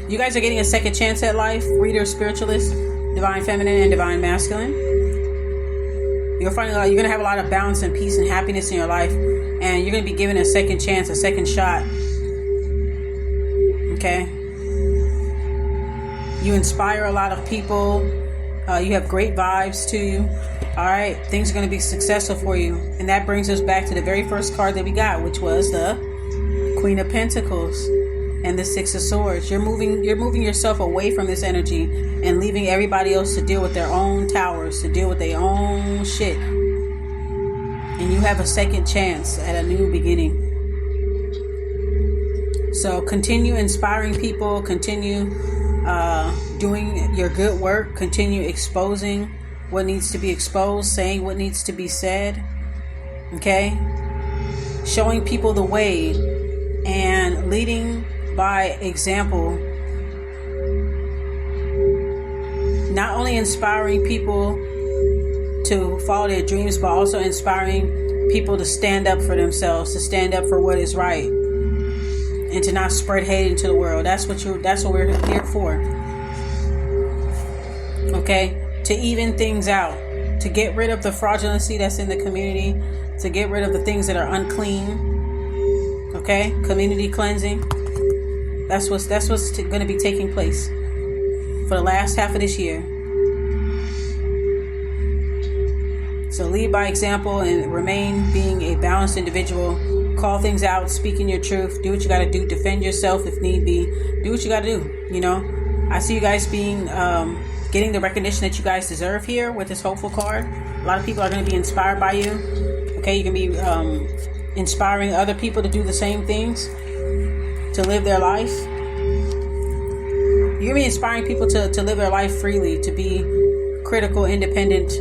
You guys are getting a second chance at life. Reader, spiritualist, divine feminine, and divine masculine. You're going to have a lot of balance and peace and happiness in your life. And you're going to be given a second chance, a second shot. Okay? You inspire a lot of people. You have great vibes to you. Alright? Things are going to be successful for you. And that brings us back to the very first card that we got, which was the Queen of Pentacles and the Six of Swords. You're moving yourself away from this energy and leaving everybody else to deal with their own towers, to deal with their own shit. And you have a second chance at a new beginning. So continue inspiring people, continue doing your good work, continue exposing what needs to be exposed, saying what needs to be said. Okay? Showing people the way and leading by example, not only inspiring people to follow their dreams, but also inspiring people to stand up for themselves, to stand up for what is right, and to not spread hate into the world. That's what we're here for. Okay? To even things out, to get rid of the fraudulency that's in the community, to get rid of the things that are unclean. Okay? Community cleansing. That's what's going to be taking place for the last half of this year. So lead by example and remain being a balanced individual. Call things out, speaking your truth, do what you got to do, defend yourself if need be, do what you got to do. You know, I see you guys being getting the recognition that you guys deserve here with this hopeful card. A lot of people are going to be inspired by you. Okay, you can be inspiring other people to do the same things, to live their life. You're going to be inspiring people to live their life freely, to be critical, independent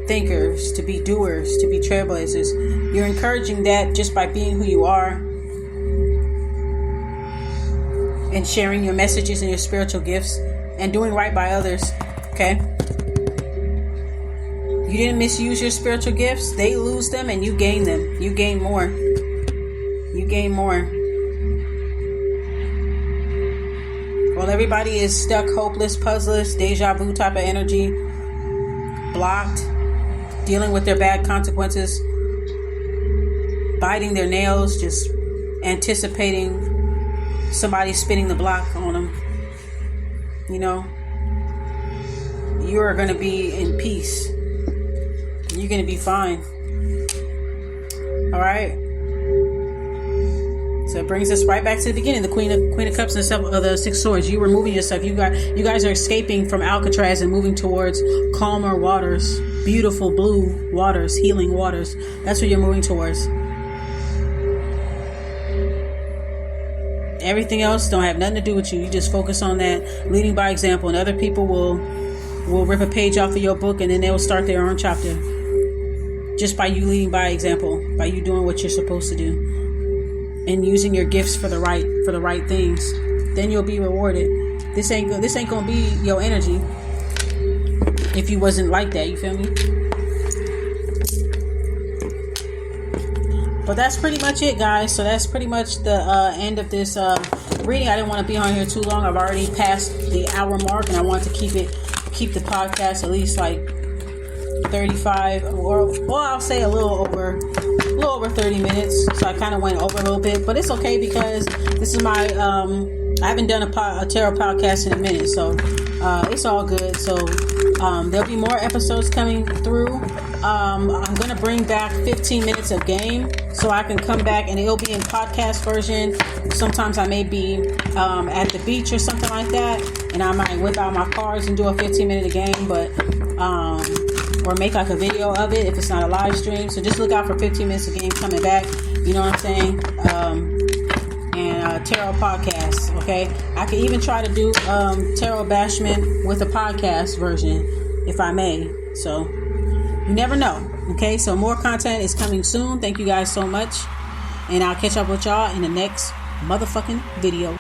thinkers, to be doers, to be trailblazers. You're encouraging that just by being who you are and sharing your messages and your spiritual gifts and doing right by others. Okay? You didn't misuse your spiritual gifts. They lose them and you gain them. You gain more. You gain more. While everybody is stuck, hopeless, puzzleless, deja vu type of energy, blocked, dealing with their bad consequences, biting their nails, just anticipating somebody spinning the block on them. You know, you are going to be in peace. You're going to be fine. All right. So it brings us right back to the beginning. The Queen of Cups and the Six Swords. You removing yourself. You guys are escaping from Alcatraz and moving towards calmer waters, beautiful blue waters, healing waters. That's what you're moving towards. Everything else don't have nothing to do with you. You just focus on that, leading by example, and other people will rip a page off of your book, and then they will start their own chapter. Just by you leading by example, by you doing what you're supposed to do, and using your gifts for the right things, then you'll be rewarded. This ain't gonna be your energy if you wasn't like that. You feel me? But that's pretty much it, guys. So that's pretty much the end of this reading. I didn't want to be on here too long. I've already passed the hour mark, and I want to keep the podcast at least like 35, or well, I'll say a little over 30 minutes. So I kind of went over a little bit, but it's okay because this is my I haven't done a tarot podcast in a minute, so it's all good. So there'll be more episodes coming through. I'm gonna bring back 15 minutes of game, so I can come back and it'll be in podcast version. Sometimes I may be at the beach or something like that, and I might whip out my cards and do a 15-minute game, but or make like a video of it if it's not a live stream. So just look out for 15 minutes of game coming back. You know what I'm saying? And tarot podcast. Okay, I can even try to do tarot bashment with a podcast version if I may. So you never know. Okay, so more content is coming soon. Thank you guys so much, and I'll catch up with y'all in the next motherfucking video.